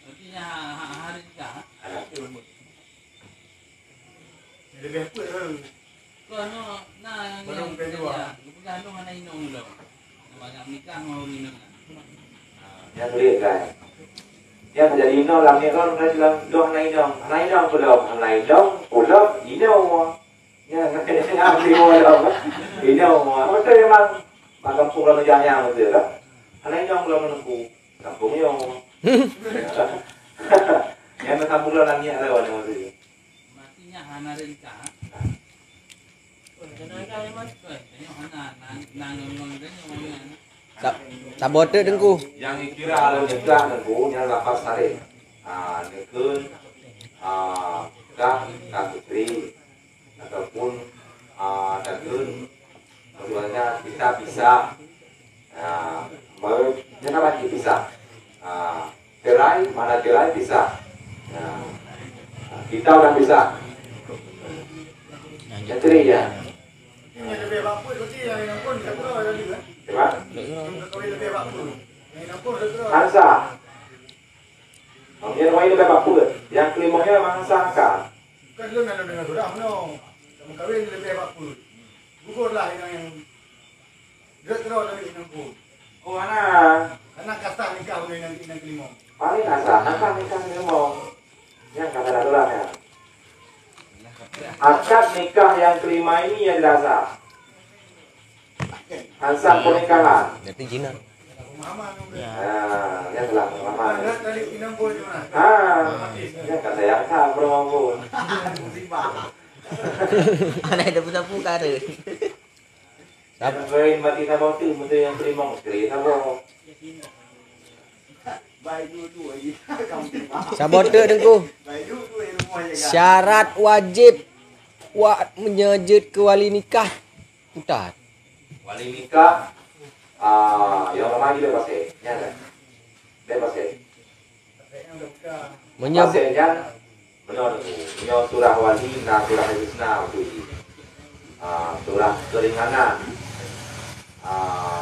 artinya hari nikah Lebih apa kalau nah belum kedua. bukan itu mana ini loh banyak nikah mau ini Yang tulis sekarang. Yang terjadi ini làm như con nói là đông này đông của này đông của lớp ý đâu nha cái nào đi mua đâu ý đâu mà có chơi mà kampung là menjanya gitu kan này đông là kampung yo yang kampung là nanya lewat gitu artinya hari nikah Sabot tu dengku. yang dikira oleh nikah tentu yang lapas sare nikun kah putri ataupun tenun maksudnya kita bisa jangan lagi bisa cerai mana cerai bisa kita udah bisa yang cerai ya Ini lebih apa berarti yang pun tak tahu ada juga. coba Kawin lebih apa pun. Yang pun tak tahu. Hansa yang lain lebih bagus yang kelimanya memang Hansa kan Kan lu nak dengan sudah no. Kamu kawin lebih apa pun. Gugurlah yang tak tahu dari yang pun. oh mana Anak kata nikah dengan yang kelima. paling Hansa akan nikah ngomong yang kata aturan ya akad nikah yang kelima ini yang dirasa Hansa pernikahan Nanti Cina. Mama nunggu. yang telah pengalaman Anak dari inang pun cuma. yang kata yang tak bermampun Anak ada putar-putar kara. yang mati sabau tu betul yang kelima mesti sabau Baik dulu lagi. Kamu terima. Sabot tu dengku. Baik dulu rumah je kan. Syarat wajib menyejut ke wali nikah. Putar. wali nikah yang ramai dia pasti ya kan dia pasti Yang dah buka. Menyebut Pasirnya benar punya surah wali nah surah hizna itu surah keringanan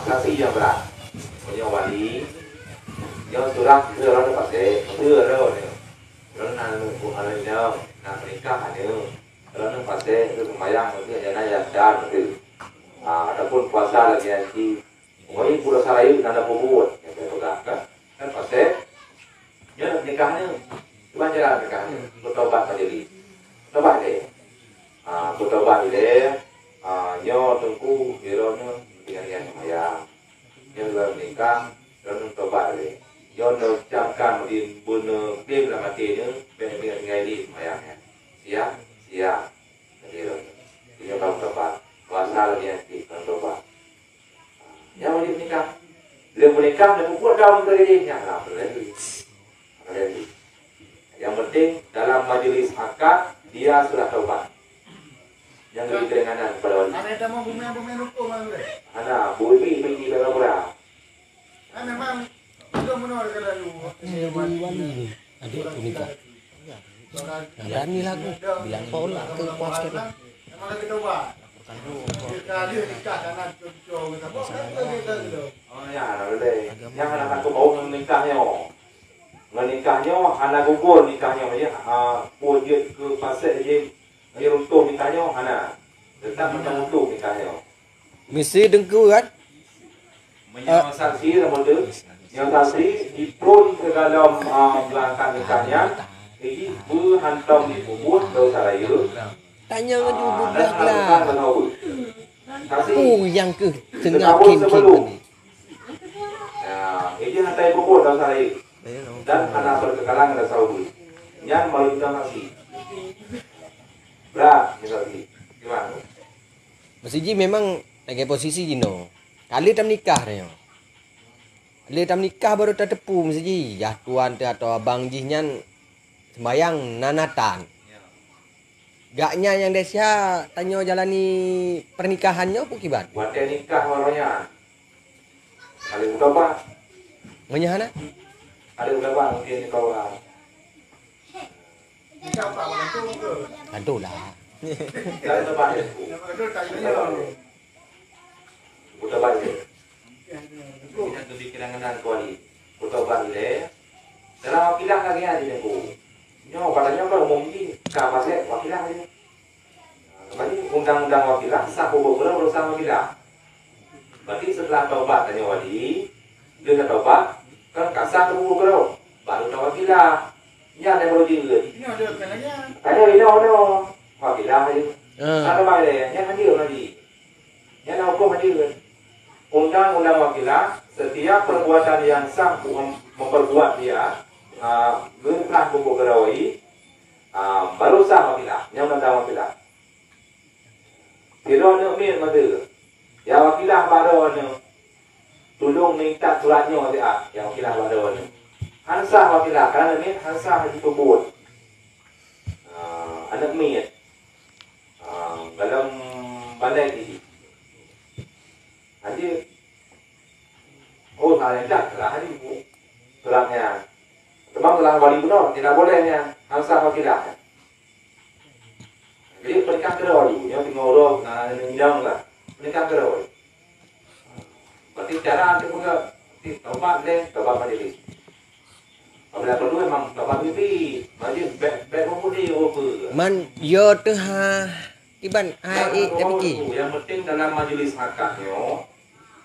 sanksi yang berat punya wali yang surah itu orang pasti itu orang ni orang nak bukan ni nak nikah ni orang pasti itu sembahyang itu jangan yang dar itu ataupun puasa lagi nanti pokoknya pulau Sarayu nanda pembuat yang saya kan pasti dia nikahnya cuma jalan nikahnya bertobat sendiri tobat deh bertobat deh nyo tengku hero nyo dengan yang sembahyang nyo dalam nikah dan tobat deh nyo ucapkan di bunuh tim dalam hati nyo dengan ngaji sembahyangnya siap jadi nyo tahu tobat puasa lagi nanti kan tobat yang wajib nikah dia menikah dan buat dalam kerjanya lah berarti penting dalam majelis akad dia sudah taubat. Yang lebih keringanan kepada wali. Ada yang mau bumi hukum mana? Ana bumi berapa? Memang itu menurut kalau Jadi wali ni. Adik tu nikah. Berani lah aku. Bilang tolak ke pos ke. Memang lagi taubat. Sekali nikah kanan cucu kita. Kita dulu. Oh ya, boleh. Yang anak aku mau menikahnya. Menikahnya anak gugur nikahnya dia wujud ke pasal dia runtuh nikahnya anak. Tetap macam runtuh nikahnya. Mesti dengku kan? Menyawa saksi nama dia. Yang saksi dipun ke dalam belakang nikahnya. Jadi berhantam di bubur dosa raya. Tanya dengan jubur Dan lah. saksi Oh yang ke tengah setahun kim-kim sebelum. tadi. Ini hantai bubur dosa raya. Dan anak berkekalan ada saudul. Yang malu kita saksi. Berat misalnya. Gimana? Mesti ji memang lagi posisi jino. Kali tam nikah dia. Kali tam nikah baru tak tepu mesti ji. Ya tuan tu atau abang ji nyan sembayang nanatan. Gaknya yang Desia tanya jalani pernikahannya apa kibat? Buat dia nikah warnanya. Ada berapa? Menyahana? Ada berapa mungkin kau lah. Nikah apa itu ke? Aduh lah. Ada berapa dia? Itu tanya. Buta balik. Kita tu bikiran kuali. Buta balik. Dalam wakilah lagi ada dia ku. Nyo katanya kalau umum ni kapasnya wakilah ni. Berarti undang-undang wakilah sah hukum berusaha wakilah. Berarti setelah taubat tanya wali, dia dah taubat, kan kasar hukum beru, baru tahu wakilah. Yang ada baru dia. Ini ada kenanya. Ada ini ono wakilah ni. Ada baik dia, yang hadir lagi. Yang ada hukum hadir. Undang-undang wakilah setiap perbuatan yang sah memperbuat dia berkah kumpul kerawai baru sah wakilah, yang undang wakilah. Kira nak min mana? Ya wakilah baru ni tolong minta suratnya dia, yang wakilah baru ni. Hansah wakilah kerana ni hansah haji pebut. Anak min dalam bandai ni. Haji oh saya tak lah haji suratnya. Memang telah wali benar, tidak bolehnya hansah wakilah. Jadi pernikahan kedua dulu, yang tinggal orang, nindang lah, pernikahan kedua. Berarti cara nanti juga, taubat deh, taubat mandiri. Apabila kedua memang taubat mimpi, berarti baik memudi apa. Man yo tu ha iban ai Yang penting dalam majlis akadnya,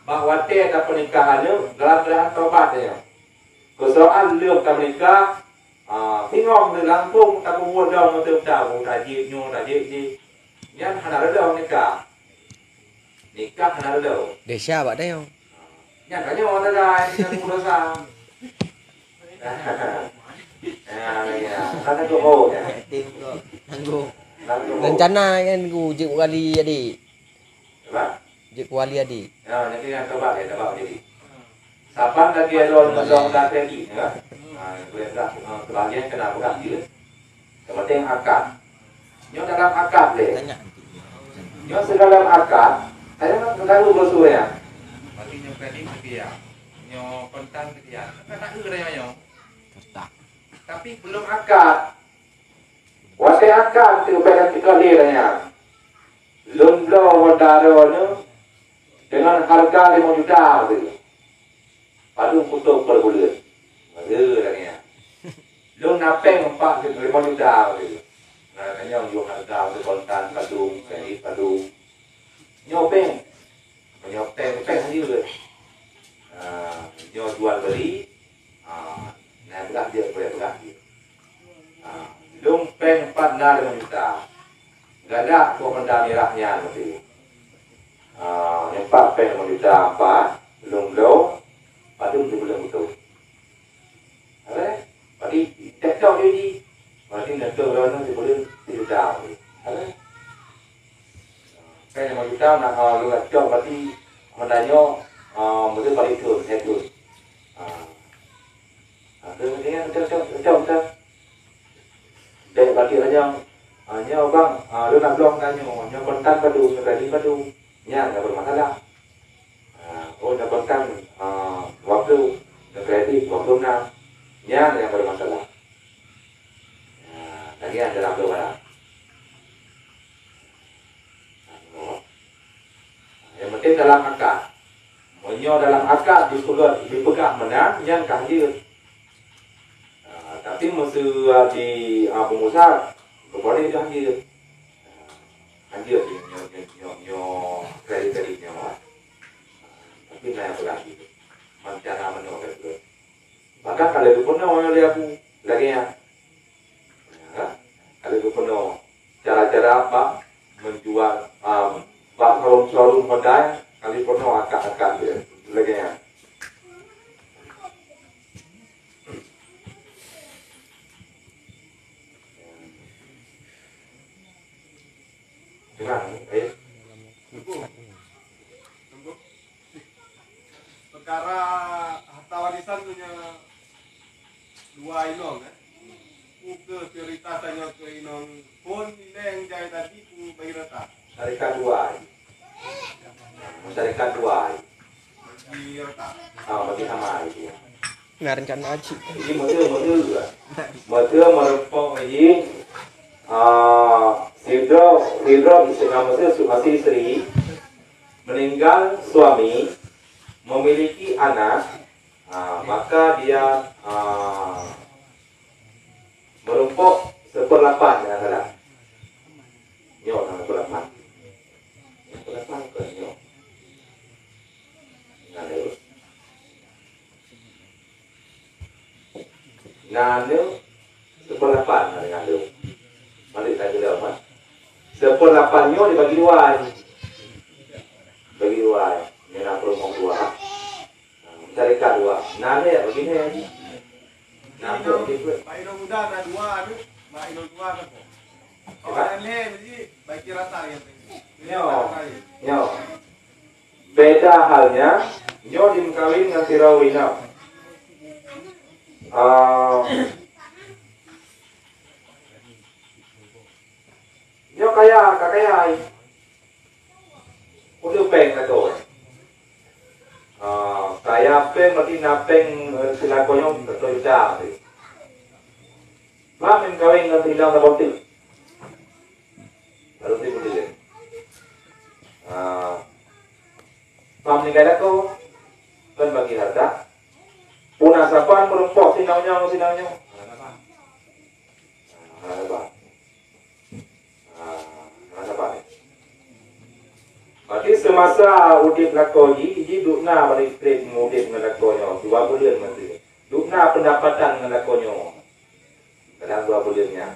bahawa dia ada pernikahannya dalam keadaan taubatnya. Kesoalan lương ta menikah, tengok di Lampung tak buat dah untuk tahu tajiknya ni, yang hendak ada nikah hendak ada. Desia bak dah yo. Yang kanya orang ada yang berusaha. Ya, karena tu oh ya. Nanggu. Rencana kan ku je wali adik. Apa? Je wali adik. Ya, nanti yang coba ya, coba jadi. Saban lagi elon mendong dan tinggi, ya. Boleh tak? Kebahagiaan kenapa kan dia? Yang penting akad. Nyo dalam akad deh. Nyo dalam akad. Saya nak tahu brosur ya. Berarti nyo kredit sekian. Nyo kontan sekian. Kan tak ada nyo. Kertas. Tapi belum akad. Wasai akad tu pada kita liranya. Londo wadaro dengan harga 5 juta tu. Padu kutuk per bulan. Ada lagi ya. Lu napeng 4 5 juta tu. Nah, kanya jual harga tu kontan padung, kredit padung. Nyopeng. Nyopeng haji tu. Jual beli. Nah, belah dia boleh belah dia. Lumpeng 4 juta. Gada kau benda merahnya nanti. Yang 4 juta apa? Lumlo. Padung tu belum betul. Ada? Berarti tektok dia ni. Berarti nak tahu orang tu boleh juta. Ada? Kan 5 juta nak lu cok berarti mendanyo mesti balik tu, head tu. Ada dia cok. lagi hanya bang, lu nak blok tanya, hanya kontan padu, sekali padu, nya nggak bermasalah. Oh, nak kontan waktu kredit, waktu nak, nya yang bermasalah. Lagi ada dalam doa. Yang penting dalam akad. Menyo dalam akad dipegang menang yang kahir. Tapi masa di pengusaha boleh dia hadir. Hadir nyo kredit-kreditnya. Tapi saya berlagi. Cara menolak itu. Bahkan kalau itu pun orang lihat aku lagi ya. Kalau itu pun cara-cara apa menjual bak showroom Honda kali pun akad dia lagi ya. Perkara harta warisan punya dua inong kan. Ke prioritas hanya ke inong pun ini yang jaya tadi ku bagi rata. Syarikat dua. Syarikat dua. Bagi rata. Bagi sama itu. Ngarenkan aji. Jadi mata merempok ini Sidro masih istri meninggal suami memiliki anak, maka dia merumpuk 1/8 yang salah. Nyo 1/8. 1/8 ke nyo. Nganu 1/8 nganu. Balik lagi dah apa? 1/8 nyo dibagi dua. Bagi dua. Ini nak promo dua. Syarikat dua. Nah ni begini aja. Nah, Pak Inong muda ada dua tu, Pak Inong dua kan. Orang ni mesti bagi rata yang Nyo. Beda halnya, nyo dimkawin dengan Firawina. Nyo kakaya. Udah peng kata. Kaya peng berarti napeng silakonyo tertuja. Mamin kawin dengan hilang na botil. Harus dibutilin. Pam ni kaya ko kan bagi harta. Puna sapan merumpok sinawnya. Berarti semasa udip lakoji, dukna balik trade udip ngelakonyo 2 bulan mesti. Dukna pendapatan ngelakonyo dalam 2 bulannya.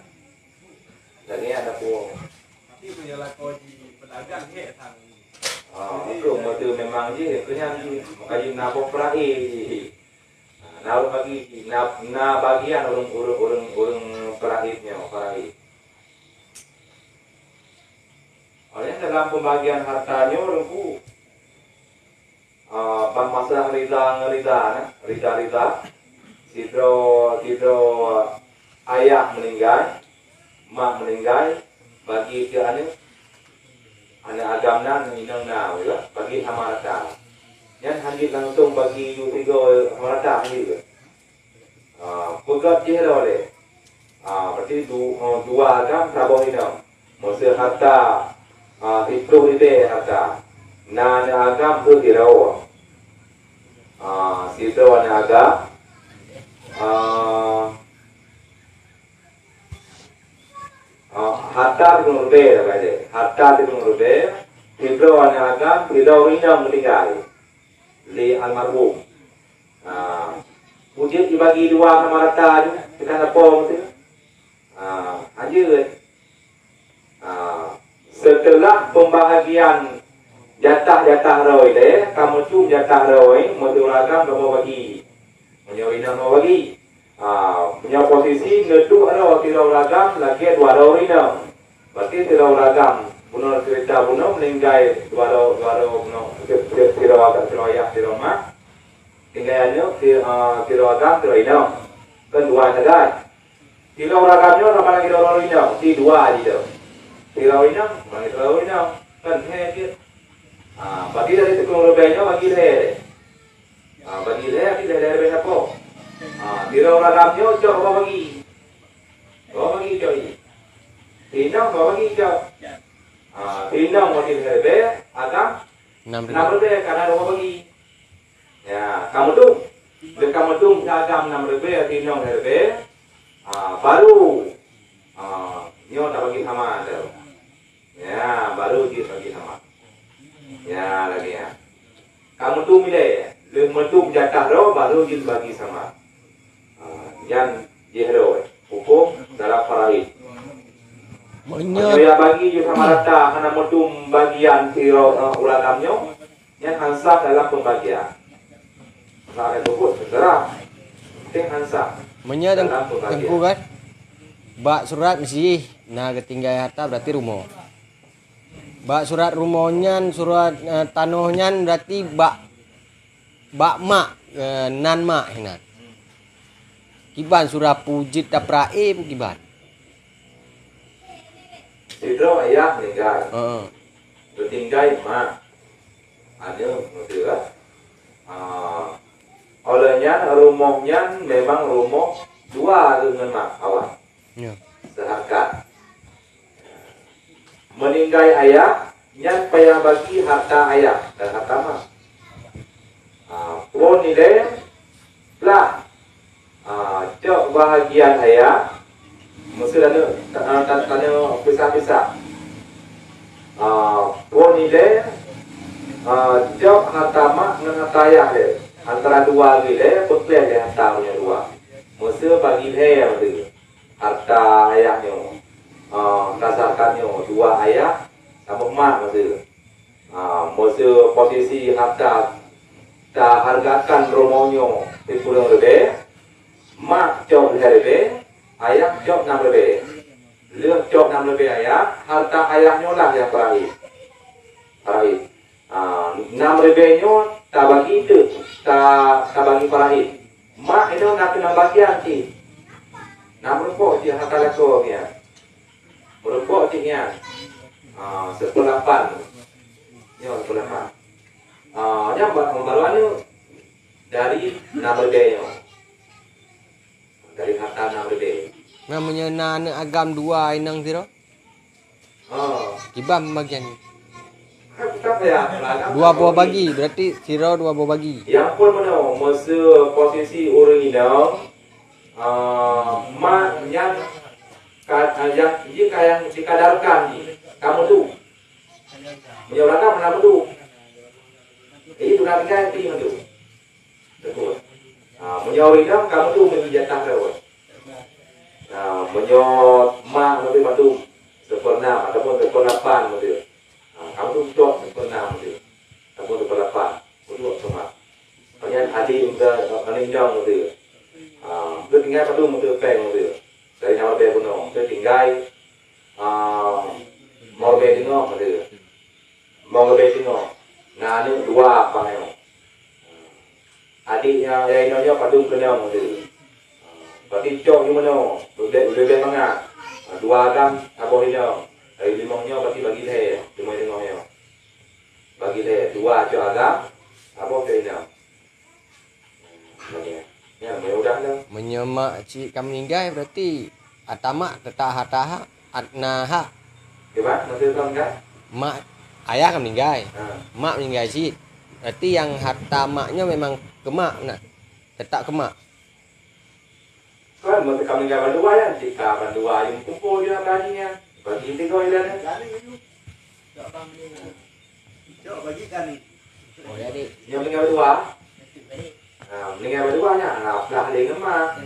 Dan ini ada pun. Tapi punya lakoji pedagang he tang. Itu mesti memang je kena kaji nabok perai. Nah bagi bagian orang peraitnya perai. Oleh dalam pembagian hartanya orangku bang masalah rida Sidro ayah meninggal, mak meninggal, bagi ke anak agamna ninang na wala bagi sama rata. Yan hangit langsung bagi tiga sama rata hangit. Pegat je oleh. Berarti dua agam saboh inam. Masa harta itu ide harta. Na agam tu dirau. Situ agam. Harta itu rube saja. Harta itu rube. Situ agam. Situ inam meninggal. Li almarhum. Wujud dibagi dua sama rata aja. Kita nak pom tu. Anjir. Setelah pembahagian jatah roy deh, kamu tu jatah roy, modulagam kamu bagi, menyawina kamu bagi, punya posisi ngeduk ada wakil ragam lagi 2 roy ina, berarti 3 ragam, bunuh cerita bunuh meninggal 2 ragam teroyak di rumah, tinggalnya 3 ragam teroina, kan 2 saja, Tirau ragamnya sama lagi tirau inang, si dua aja tu. Tirau inang, lagi tirau inang, kan dia. Bagi dari tukang rebenya bagi le. Bagi le, bagi dari apa? Tirau ragamnya cok apa bagi? Apa bagi cok ini? Inang apa bagi cok? Inang bagi rebe, agam 6 rebe karena apa bagi? Ya, kamu tuh, kamu tuh agam 6 rebe, inang rebe. Baru nyo tak bagi sama tu. Ya, baru dia bagi sama. Ya, lagi ya. Kamu tu milih, lemetuk jatah ro baru dia bagi sama. Yang jehro hukum dalam faraid. Menyo Ya bagi je sama rata karena metum bagian tiro ulatamnya yang hansa dalam pembagian. Nah, itu pun segera. Ting hansa. menyo tengku kan. Bak surat mesti nah ketinggai harta berarti rumah. Bak surat rumahnya, surat tanahnya berarti bak mak nan mak hina. Kiban surat pujit tapraim kiban. Itu ayah meninggal. Heeh. Tertinggal mak. Ada betul tak? Olehnya rumahnya memang rumah dua dengan mak awak. Ya. Seharkat. Meninggal ayah, yang payah bagi harta ayah dan harta mak. Pun nilai lah. Cok bahagian ayah, mesti tanya pisah-pisah. Pun nilai cok harta mak dengan harta ayah dia. Antara dua gile, putih dia harta punya dua. Mesti bagi dia betul. Harta ayahnya, dasarkannya dua ayah sama mak mesti. Mesti posisi harta dah hargakan rumahnya di pulau lebih. Mak cok lebih, ayah cok 6 lebih. Lihat cok 6 lebih ayah, harta ayahnya lah yang terakhir. Terakhir. 6 lebihnya tak bagi itu, tak bagi terakhir. Mak itu nak kena bagian sih. Nak merupuk dia harta lako dia. Merupuk dia. 1/8. Ya 1/8. Yang baruannya dari 6 lebihnya. Dari harta 6 lebih. Namanya nana agam dua inang tiro. Kiban bagian. Apa ya? Dua buah bagi berarti tiro dua buah bagi. Yang pun mana masa posisi orang inang mak yang jika yang dikadarkan kamu tu menyalahkan mana tu itu nak tinggal itu tu betul menyalahkan kamu tu menjatah lewat menyot mak lebih matu seperna ataupun seperapan betul kamu tu cok seperna betul ataupun seperapan betul sama banyak adik untuk meninggal betul dia tinggal pada motor peng motor dari nama peng puno dia tinggal mau lebih tengok motor mau lebih tengok nah ni dua apa ni adiknya yang inonya pada kena motor berarti cok ni mana lebih mana dua agam apa ini dari limangnya berarti bagi dia cuma tengoknya bagi dia dua cok agam apa ini ya, mudah lah. Menyemak cik kami meninggal berarti atamak tetap harta adnaha. Gimana? Nanti tuan kan? Mak ayah kami meninggal. Mak meninggal cik. Berarti yang harta maknya memang ke mak nak. Tetap ke mak. Kan mesti kami meninggal berdua ya. Jika berdua yang kumpul dia baginya. Bagi tiga ilan. Cok bagi kami. Oh jadi. Yang meninggal berdua. Meninggal berduanya, belah dengan mak.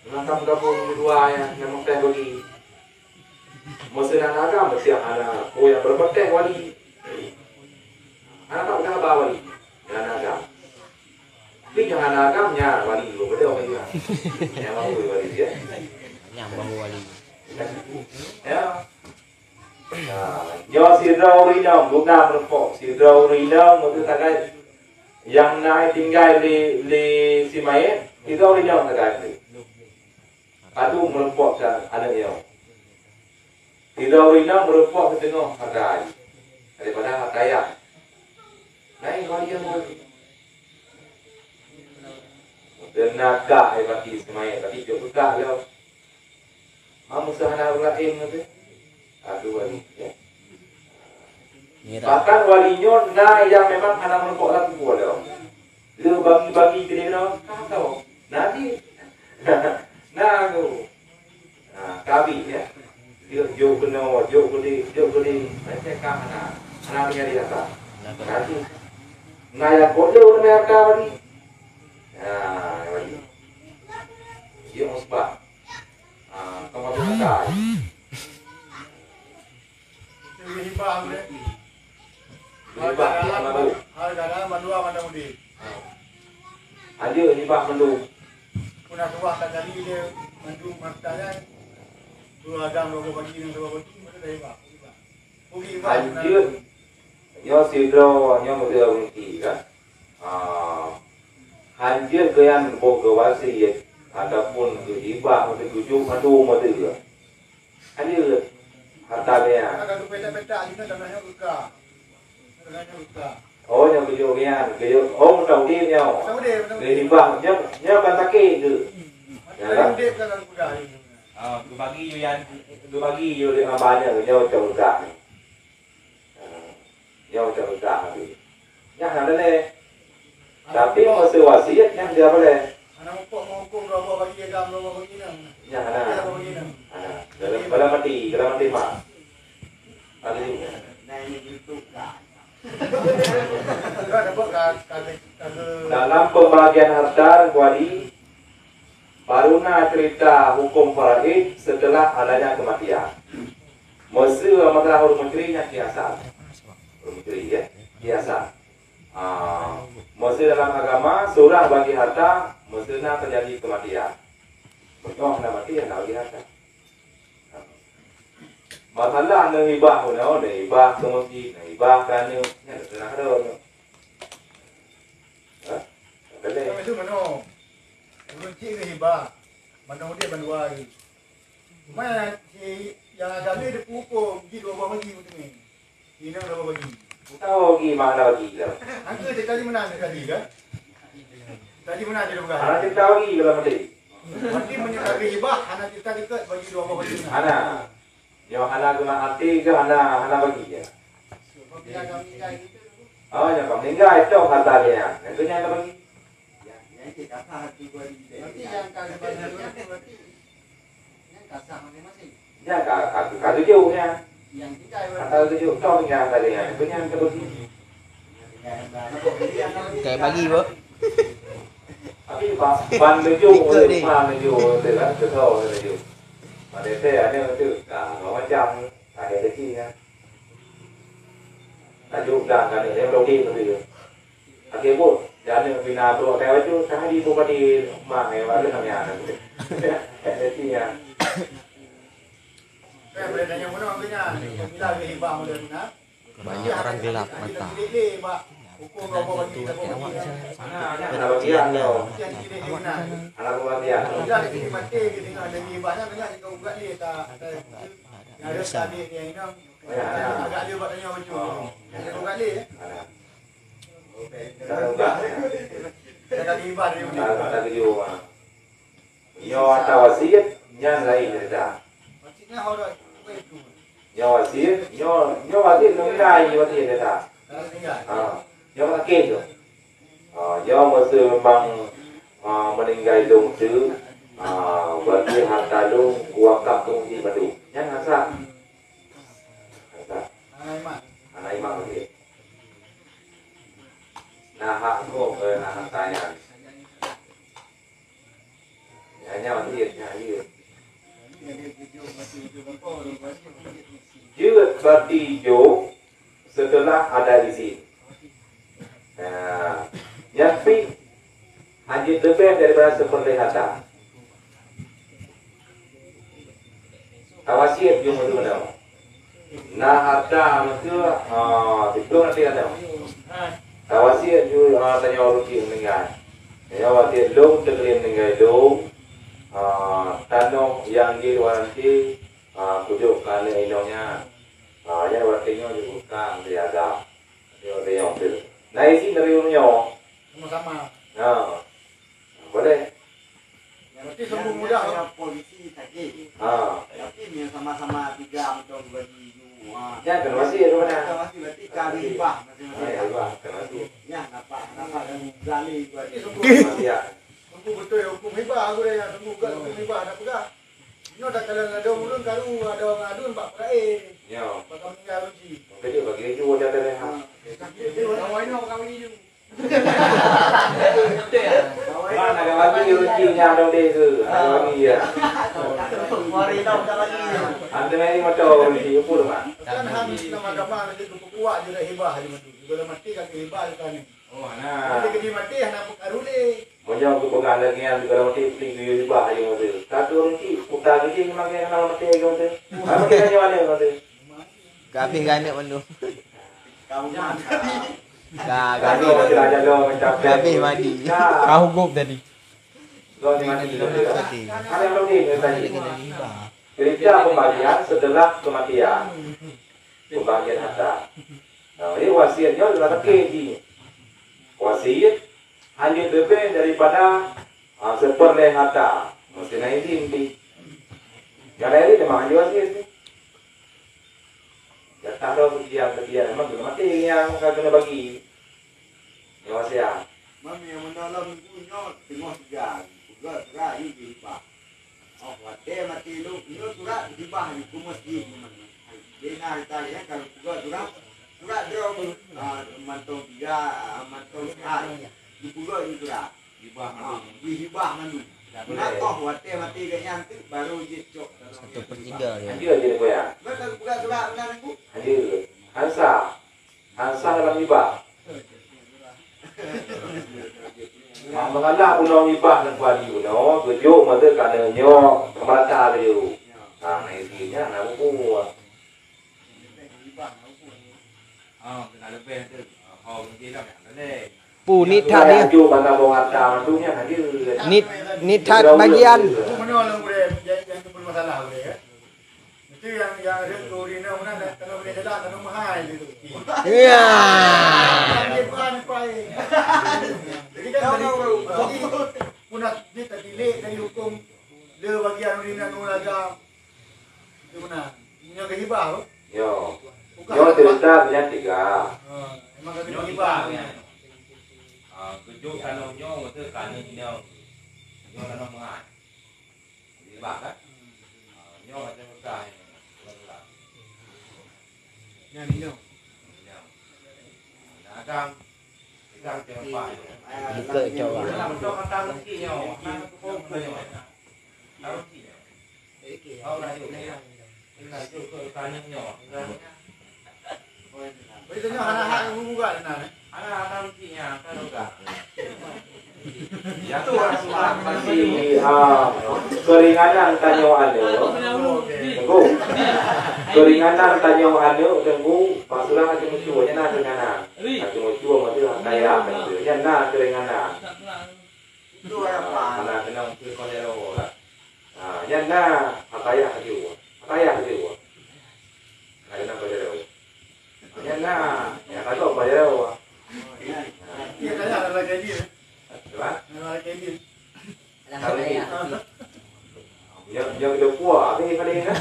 Nakam gabung berdua ya, memang teh bagi. Mesti nak agam, mesti anak yang berpetek wali. Anak tak pernah bawa wali, jangan agam. Tapi jangan agamnya wali juga betul kan? Yang mau wali dia. Nyambung wali. Ya. Nyo si Rau Rinong, bukan berpok. Si Rau Rinong itu takai. Yang naik tinggal di si mayat itu orang yang terkait. Adu melempokkan anaknya. Tidak Rina merempok ke tengah harta daripada harta ayah. Naik kali yang mau. Tenaga bagi semai, tapi dia buka lah. Kamu sehana ulaim tu. Aduh wali. Ya. Bahkan walinya na yang memang anak merempok lagi boleh. Dia bagi-bagi ke dia tahu. Nanti. Nah tu. Kabi ya. Dia jo kena, jo kuli. Macam kah anak dia dia tak. Nanti. Naya bodoh ni apa wali? Wali. Dia musbah. Kamu tu tak. Ini hibah boleh. Hibah mana? Harga mandua mana mudi. Ada hibah melu. Puna tuah tak jadi dia mandu martanya. Dua agam dua bagi yang dua bagi mana dah hibah. Pugi hibah. Anjir. Nyo sidro nyo muda mesti kan. Anjir keyan boga wasi ataupun hibah atau tujuh mandu mesti dia. Anjir harta dia. Kalau peta-peta ini tanahnya buka. Tanahnya buka. Oh nyo kerja keyan, kerja oh tahu dia nyo. Tahu dia. Dia hibah nyo bantake tu. Dalam dia kan buka ini. Gue bagi yo dia banyak nyo tahu tak. Nyo tahu tak tapi. Nya ada le. Tapi masa wasiat yang dia boleh. Anak mukuk berapa bagi agam berapa bagi nang. Yang ada. Dalam mati mak. Ada ni. Dalam pembagian harta kuali baruna cerita hukum faraid setelah adanya kematian. Masa masalah hukum menterinya biasa. Menteri ya, biasa. Masa dalam agama seorang bagi harta mestinya terjadi kematian. Betul nak mati nak bagi harta. Masalah nak hibah pun nak hibah ke masjid, nak hibah kerana nak senang ada. Kalau itu mana? Kunci ke hibah. Mana dia bandua lagi. Cuma si yang agama dia pukul pergi dua bagi macam ni. Ini berapa bagi? Tahu bagi mana bagi lah. Angka dia kali menang tadi kan? Tadi menang dia bukan. Anak kita bagi kalau mati. Mati menyerah hibah, anak kita dekat bagi dua bagi. Anak. Yo anak kena hati ke anak bagi je. Oh, yang kau meninggal itu harta dia. Itu yang kita bagi. Nanti yang kali bagi berarti yang kasar masing-masing. Ya, kau tujuhnya. Yang kita Atau tujuh tahun yang tadi ya. Itu yang kita bagi. Kayak bagi apa? Tapi ban tujuh, ban tujuh tu lah, betul tujuh. Pada saya ada tu, macam ada rezekinya. Tajuk dah kan dia berodi tu. Okey pun, jangan bina bro saya tu tadi tu padi mak yang ada namanya. Rezekinya. Saya boleh tanya mana ambilnya? Bila dia hibah boleh guna? Banyak orang gelap mata. Hukum berapa bagi Anak bagian tu. Anak bagian. Bila dia mati dia tengok ada hibahnya dengar dia ugat dia tak ada tadi dia ini agak dia buat tanya macam dia ugat dia. Dia kali hibah dia macam Tak tujuh. Yo atau wasiat yang lain dah. maksudnya orang itu Yo wasiat, yo wasiat nunggai wasiat dah. dah tinggal. Yo sakit tu. Yo masa memang meninggal dong tu, bagi harta dong wakaf dong di Badu. Yang asal. Anak imam lagi. Nah hak ko anak saya. Hanya wasiat ya. Dia berarti jo setelah ada izin. Yang hanya lebih daripada sepenglihatan. Wasiat jo mana? Nah harta itu itu nanti ada. Wasiat jo tanya orang meninggal. Ya wasiat lo terkena meninggal lo. Tanong yang di luar nanti pujuk karena inonya yang luar tinggal dibuka di ada di mobil. Nah isi dari unyo. Sama-sama. Nah, boleh. Berarti sembuh mudah. Yang polisi tadi. Tapi yang sama-sama tiga untuk bagi dua. Ya, terima kasih ya teman. Masih berarti kali bah masing-masing. Terima kasih. Ya, nampak dan berani Berarti buat. sembuh. Ya. Sembuh betul ya hukum hibah aku dah yang sembuh kan hukum hibah ada pegah. Ini dah kalau ada ulun karu ada orang adun pak prae. Ya. Bakal meninggal uji. Jadi bagi itu ada dari Awak ini orang kawin ini. Kan ada lagi rezekinya dong deh tu. Ada lagi ya. Mari dong lagi. Anda ini macam rezeki pun mah. Kan habis nama agama nanti kuat je dah hibah je mati. Bila mati kan hibah kan ni. Oh, nah. Nanti kena mati anak karule. Macam aku pegang lagi yang kalau mati pergi juga aja mesti. Satu rezeki, putar rezeki memang yang kalau mati aja mesti. Apa kita jalan ni mesti? Kabeh ganek mandu. Kamu mana? Kami mesti aja dong macam. Kabeh mandi. Kau hukum tadi. kau di mana dulu? Tadi. Ada yang lebih tadi. Kena hibah. Cerita pembagian setelah kematian. Pembagian harta. Nah, ini wasiatnya adalah keji. Wasiat hanya lebih daripada seperleh harta. Mesti naik inti. Yang lain itu memang hanya wasiat ni. Ya tahu kejadian memang belum mati yang kena bagi. Yang wasiat. Mami yang menolong punya tengok tiga. Juga surat ini dibah. Oh, wate mati lu surat dibah di masjid. Dia nak tanya kalau surat dong mantong tiga mantong sekali. Di pulau ini surat. Dibah mandu. Nak wate mati ke nyantu baru jecok. 1/3 dia. Hadir je ni ya. Betul buka surat benar bu. Hadir. Hansa dalam ibah. Mengalah pulau ibah dan kuali pulau, tujuh mata kerana nyok kemerata dia. Nah, isinya nak buku. Kena lebih tu. Mungkin dah boleh. Pu ni that dia. Tujuh bangga bawang harta mantunya hadir. Ni that bagian. Itu menolong boleh yang tu pun masalah boleh ya. Mesti yang ada korina mana kalau boleh jalan kalau mahal gitu. Ya. Dia bukan pai. Jadi kan tadi punat dia tadi lek dari hukum dia bagian korina nulaga. Itu mana? Ini ke hibah. Yo. Yo cerita punya tiga. Memang kena hibah. Kerja kalau nyo tu kan ni nyo. Nyo kan mengat. Di bak kan. Nyo macam besar ni. Yang ini. Kadang jangan pak. Ikut coba. Dalam tu kata rezeki nyo. Kan tu pun nyo. Tahu rezeki nyo. Tahu lah tu ni. Tinggal tu kan nyo. Biasanya anak-anak yang buka nah. Ada rezekinya kan enggak. Itu masih keringanan tanyaan dia. Tunggu. Keringanan tanyaan dia tunggu. Pasulah aja mencuba nak keringanan. Aja mencuba mesti kaya gitu. Jangan nak keringanan. Itu apa? Anak kena mesti kolero lah. Jangan nak kaya aja. Kaya aja. Kaya kolero. Jangan ya kalau kolero. Dia tanya ada lagi dia. Coba. Ada lagi dia. Yang dia kuah, apa yang kali kan?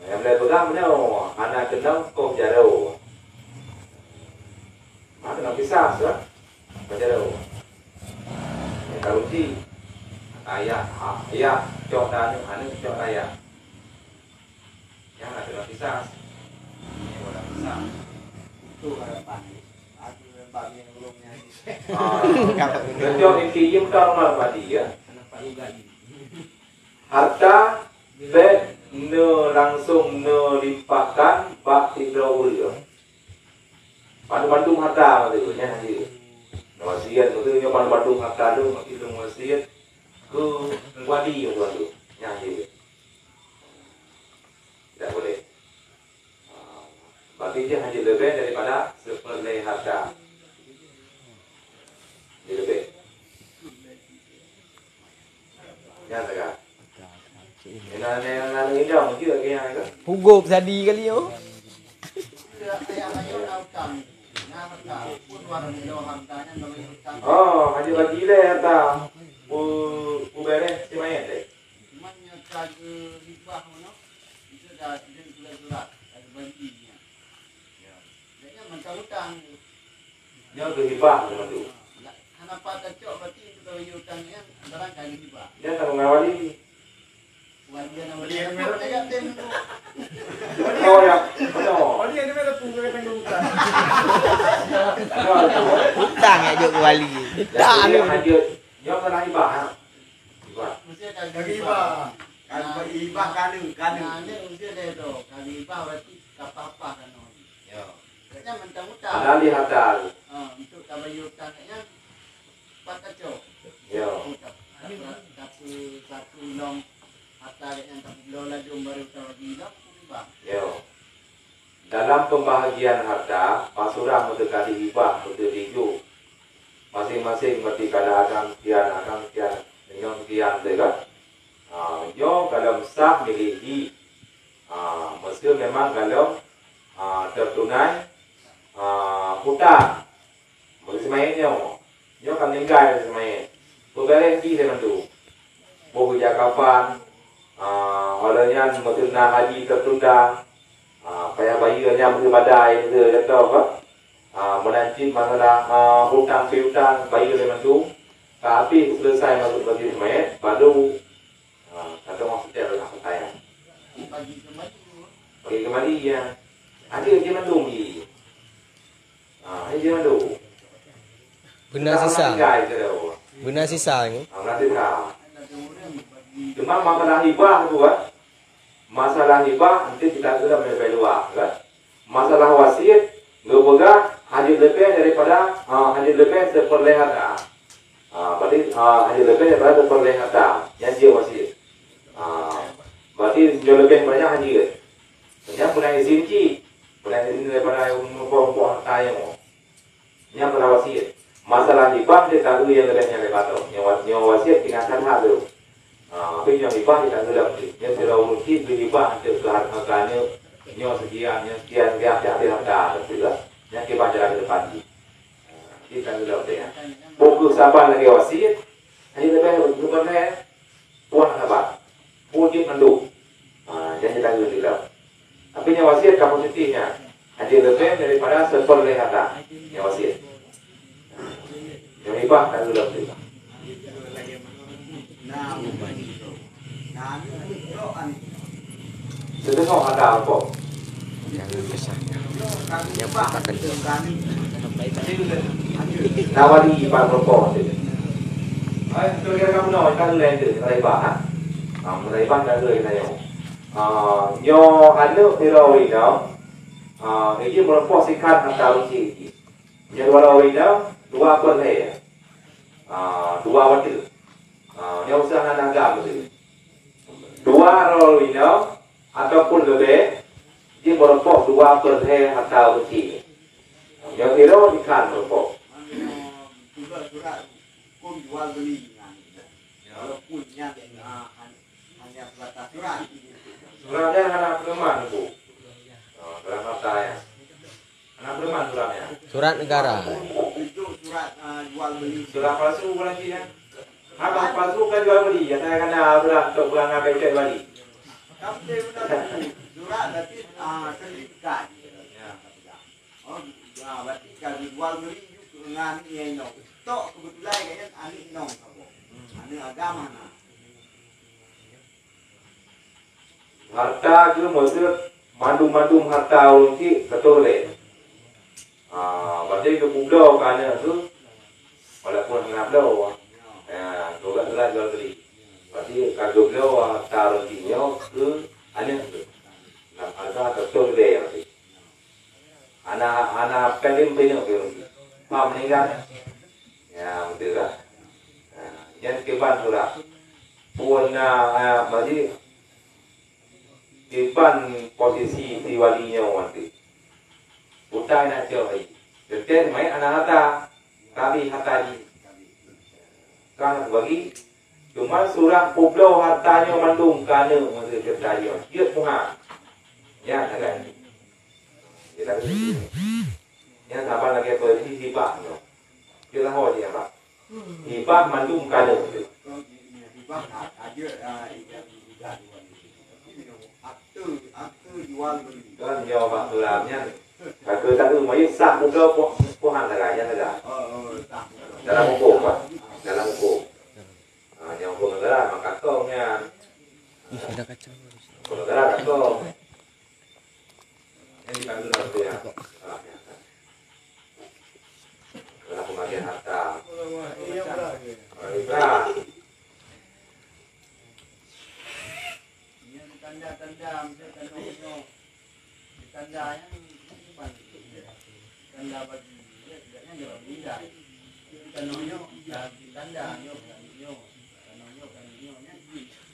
Yang boleh pegang mana? Anak kenal kau jauh. Mana nak pisah sah? Kau jauh. Kalau si ayah, cok dan anak cok ayah. Yang nak kena pisah. Yang boleh pisah. Itu harapan. Aku harapan yang belum nyanyi. Kerja ini yang terkenal pada dia. Harta bet ne langsung ne limpahkan bak hidroul dia. Pandu harta tu nya dia. Wasiat tu nya pandu harta tu mesti tu wasiat ke wali tu nya dia. Tak boleh. Berarti dia hanya lebih daripada seperlai harta. Dia lebih. Jangan sekarang. Yang indah mungkin lagi yang itu. Pugup tadi kali yo. Oh, haji lagi le ta. U bere si main deh. Dia tu hibah macam tu. Dia tak mengawali. Oh ya, betul. Oh dia ni memang punggung yang tanggung hutang. Hutang ya juk wali. Tak Dia ni. haji. Dia kena hibah. Hibah. Lagi bah. Kalau ibah kanu. Ya. Ada di hatal. Untuk tabayutannya patacok. Ya. Tapi satu long hatta yang tak lola jom baru tawagila kubah. Ya. Dalam pembahagian harta, pasurah mendekati hibah, mendekati masing-masing mesti kada akan kian, dengan kian dekat. Yo kalau sah miliki, mesti memang kalau tertunai hutang, mesti mainnya, yo kan tinggal semain. Bukan lagi dengan tu, buku jakapan, olehnya mesti nak haji tertunda. Kaya bayarnya mesti badai itu jatuh apa? Menanti masalah hutang piutang bayar dengan tu. Tapi selesai masuk bagi semuanya, baru kata maksudnya adalah saya. Bagi kembali ya. Ada dia mandu ni. Dia mandu. Benar sisa. Guys tu. Benar sisa ni. Nanti tak. Cuma masalah hibah tu kan. Masalah hibah nanti kita sudah mencapai luar kan. Masalah wasiat berpegang hanya lebih daripada hanya lebih seperlihatan. Berarti hanya lebih daripada seperlihatan yang dia wasiat. Berarti jauh lebih banyak hanya. Yang pernah izin daripada umur harta yang pernah wasiat. Masalah hibah dia tak tahu yang lebihnya lepas tu. Yang wasiat tinggal hal tu. Tapi yang hibah kita sudah yang sudah mungkin hibah untuk kehargaannya nyawa sekian dia harta betul yang kita baca ke depan ni. Kita sudah ada. Buku saban lagi wasiat hanya lebih berapa puan saban. Puji mandu. Yang kita sudah. Tapi yang wasiat kapasitasnya hanya lebih daripada seperlihatan yang wasiat. Yang hibah tak sudah betul. Setengah ada apa? Jangan kesah. Yang patah kami. Nawali ipar rokok tu. Kira-kira kamu nak kan lain tu, raiban. Raiban kan lain saya. Yo ada terawih dah. Ini merokok sikat antara uji. Yang terawih dah dua perhai. Dua waktu. Yang usaha naga betul. Dua terawih dah ataupun lebih. Dia merokok dua perhai antara uji. Yang terawih ikan merokok. Surat pun jual beli kalau punya hanya batas surat. Suratnya anak perumahan bu. Dalam harta ya. Anak perumahan suratnya. Surat negara. Itu surat jual beli. Surat palsu bukan sih ya? Apa palsu kan jual beli? Ya saya kena surat untuk bulan apa itu balik. Tapi surat berarti sertifikat. Oh, berarti kalau jual beli dengan ini no. Tok kebetulan kayaknya anik nong kamu. Anik agama na. Harta itu maksud mandu harta ulti betul le. Berarti itu pulau kan itu walaupun enggak pulau. Juga jelas jual beli. Berarti kalau pulau harta ultinya ke anik tu. Nah, harta betul le berarti. Anak pengen punya ulti. Paham meninggal. Ya betul lah. Yang keban surat. Pun berarti keban posisi di walinya nanti. Utai nak jauh lagi. Jadi main anak harta, kami harta ini. Kan bagi Cuma surah pulau hartanya mandung kana masa kerjanya. Dia puha. Ya, kan. Kita yang apa lagi apa ini hibah. Kita tahu dia apa. Hibah mandung kana. Hibah ada aktu jual beli. Kan jawab tulamnya. Kalau tak ada mai sah pulau puhan negara ada. Sah. Dalam hukum Pak. Dalam hukum. Yang hukum negara maka kongnya. Ada kacang. Hukum negara kong. Yang dipanggil harus ya. Dalam pembagian harta. Iya benar. Baiklah. Tanda-tanda tanda-tanda tanda bagi tidaknya jangan benda tandanya tanda nyo nya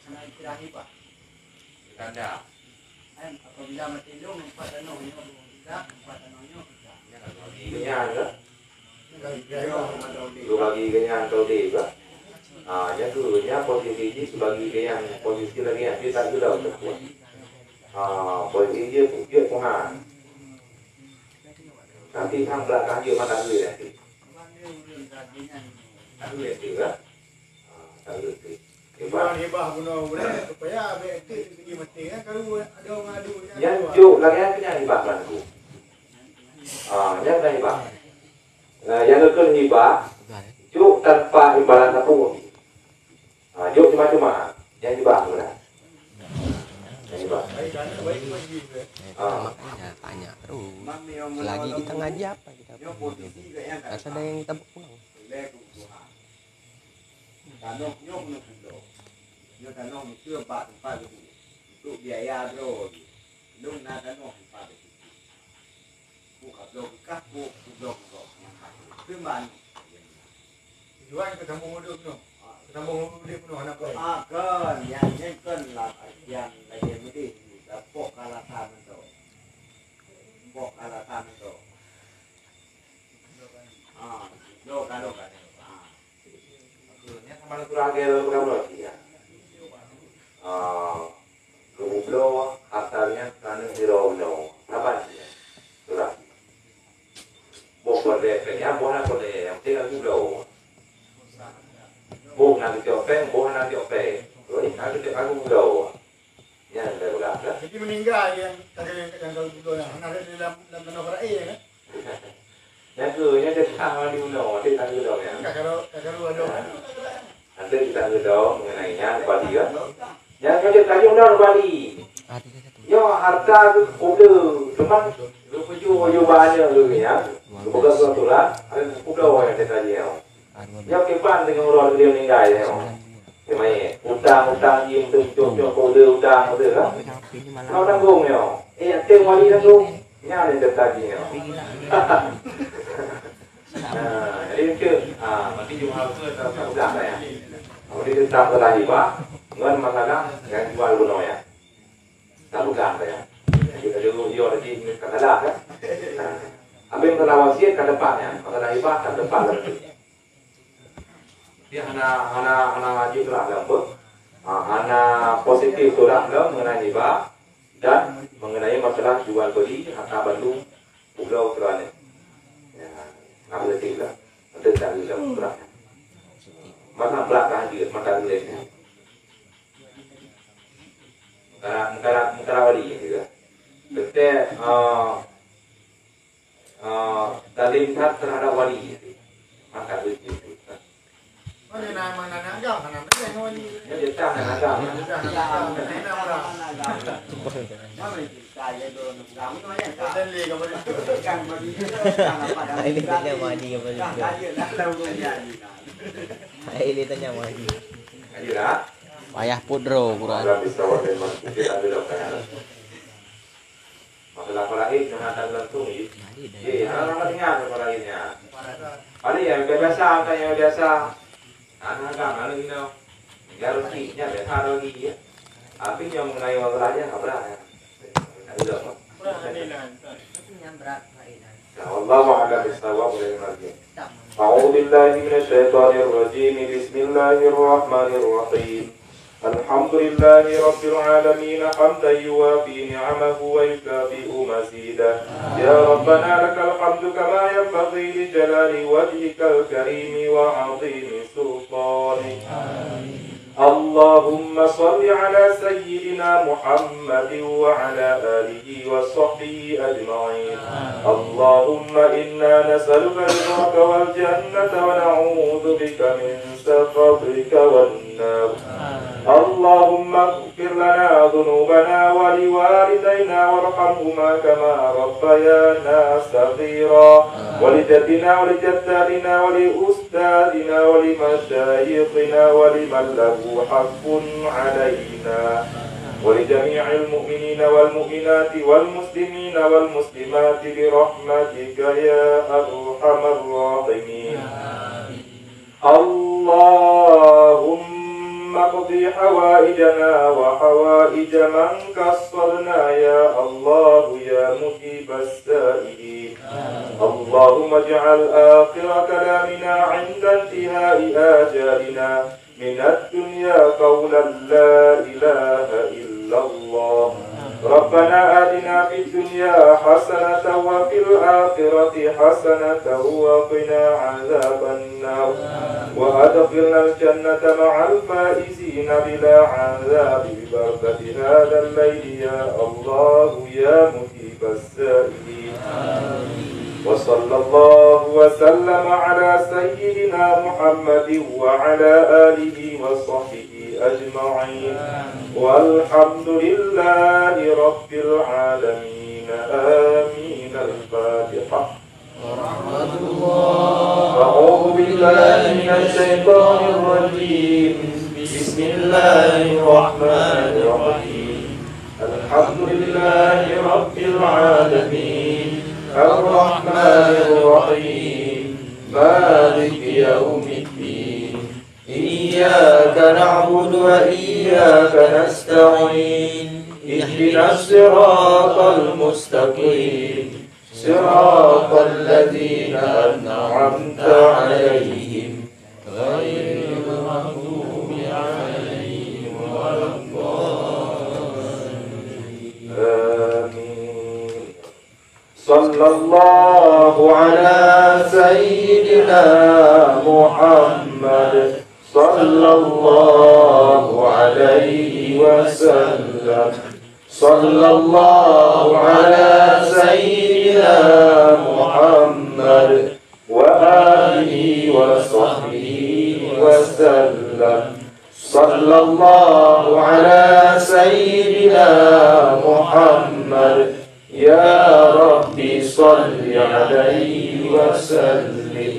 sana istirahat pak Tanda. apabila mati lo empat tanah nyo tidak empat tanah nyo Kenyan ke? Lu bagi kenyan kau deh Pak. Yang dulunya posisi ini sebagai kenyan posisi lagi yang dia tak gila untuk buat. Posisi dia puhan. Nanti sang belakang dia mana duit nanti. Tak duit juga. Tak duit. Hibah guna supaya BT pergi mati kan kalau ada orang adu Yang juk lagi yang kenyan hibah bantu. Yang dah hibah. Yang lekun hibah, juk tanpa imbalan apapun. Juk cuma-cuma yang hibah benar. Yang hibah. baik lagi. Makanya tanya terus. Lagi kita ngaji apa kita? Rasa ada yang kita pulang. Tanok nyok nak ndo. Nyok tanok ni chưa pak tempat tu. Untuk biaya bro. Dong na tanok tempat tu. Buka blok kah blok kok. Firman. Jual ke kampung hidup tu. Kampung hidup penuh anak baik. Kan yang kan lah yang lagi mesti dapok kalatan tu. Pok kalatan tu. Dokan. Mana terakhir berapa ya? Kublo asalnya karena dirono. Apa sih? Surah. Bukan deh, bukan apa deh, yang tinggal kublo. Bukan nanti openg, bukan nanti openg. Nanti aku kublo. Ya, dah berapa? Jadi meninggal yang kalau betul lah. Nak dalam tanah rakyat kan. Yang kedua dia sama di uno, dia tak kublo ya. Kalau ada kan. Nanti kita tahu mengenainya Bali kan. Yang kerja tadi udah Bali. Yo harta kuda, cuman lu puju banyak lu ya. Bukan suatu lah, ada kuda yang tadi ya. Yo kepan dengan orang dia meninggal ya. Kemai utang dia untuk cucuk kuda utang tu kan. Kau tanggung yo. Tem Bali tanggung. Nya ada tadi ya. Jadi ke nanti jual tu tak udah ya. Jadi kita telah hibah, ngan masalah yang jual buno ya. Tak bukan ya. Kita dulu jual lagi katalah kan. Ambil telah wasiat ke depannya, masalah hibah ke depan lagi. Dia hana jumlah gambar, hana positif surah mengenai hibah dan mengenai masalah jual beli harta Bandung pulau Kerana. Ya, ngambil tiga, nanti tak bisa surah. Masa belakang dia, mata tulisnya. Mengkara wali juga. Betul, dalim tak terhadap wali. Maka tulis itu. Mana agam, mana yang wali. Ya dia tak agam. Dalil kepada Ini tanya mandi kepada Ini tanya mandi. Ayolah. Payah pudro kurang. Masalah peraih dengan gantung ini. Orang ingat peraihnya. Paling yang biasa tanya biasa. Anak agama lagi no. Garuk kinya biasa lagi ya. Tapi yang mengenai masalahnya apa dah? Ada apa? Kurang adilan. Allah a'lam bishawab oleh Nabi. أعوذ بالله من الشيطان الرجيم. بسم الله الرحمن الرحيم. الحمد لله رب العالمين حمدا يوافي نعمه ويكافئ مزيدا. يا ربنا لك الحمد كما ينبغي لجلال وجهك الكريم وعظيم سلطانك. اللهم صل على سيدنا محمد وعلى آله وصحبه أجمعين. اللهم إنا نسألك رضاك والجنة ونعوذ بك من سخطك والنار. اللهم اغفر لنا ذنوبنا ولوالدينا وارحمهما كما ربيانا صغيرا، ولجدنا ولجداتنا ولأستاذنا ولمشايخنا ولمن له حق علينا، ولجميع المؤمنين والمؤمنات والمسلمين والمسلمات برحمتك يا أرحم الراحمين. اللهم اقضي حوائجنا وحوائج من قصرنا يا الله يا مجيب السائلين. اللهم اجعل آخر كلامنا عند انتهاء آجالنا من الدنيا قولا لا إله إلا الله. ربنا آتنا في الدنيا حسنة وفي الآخرة حسنة وقنا عذاب النار، وأدخلنا الجنة مع الفائزين بلا عذاب ببركة هذا الليل يا الله يا مجيب السائلين. وصلى الله وسلم على سيدنا محمد وعلى آله وصحبه أجمعين، والحمد لله رب العالمين. آمين. الفاتحة. أعوذ بالله من الشيطان الرجيم. بسم الله الرحمن الرحيم. الحمد لله رب العالمين الرحمن الرحيم مالك يوم الدين. إياك نعبد وإياك نستعين. اهدنا الصراط المستقيم صراط الذين أنعمت عليهم غير المغضوب عليهم ولا الضالين. آمين. صلى الله على سيدنا محمد صلى الله عليه وسلم. صلى الله على سيدنا محمد وآله وصحبه وسلم. صلى الله على سيدنا محمد يا ربي صل عليه وسلم.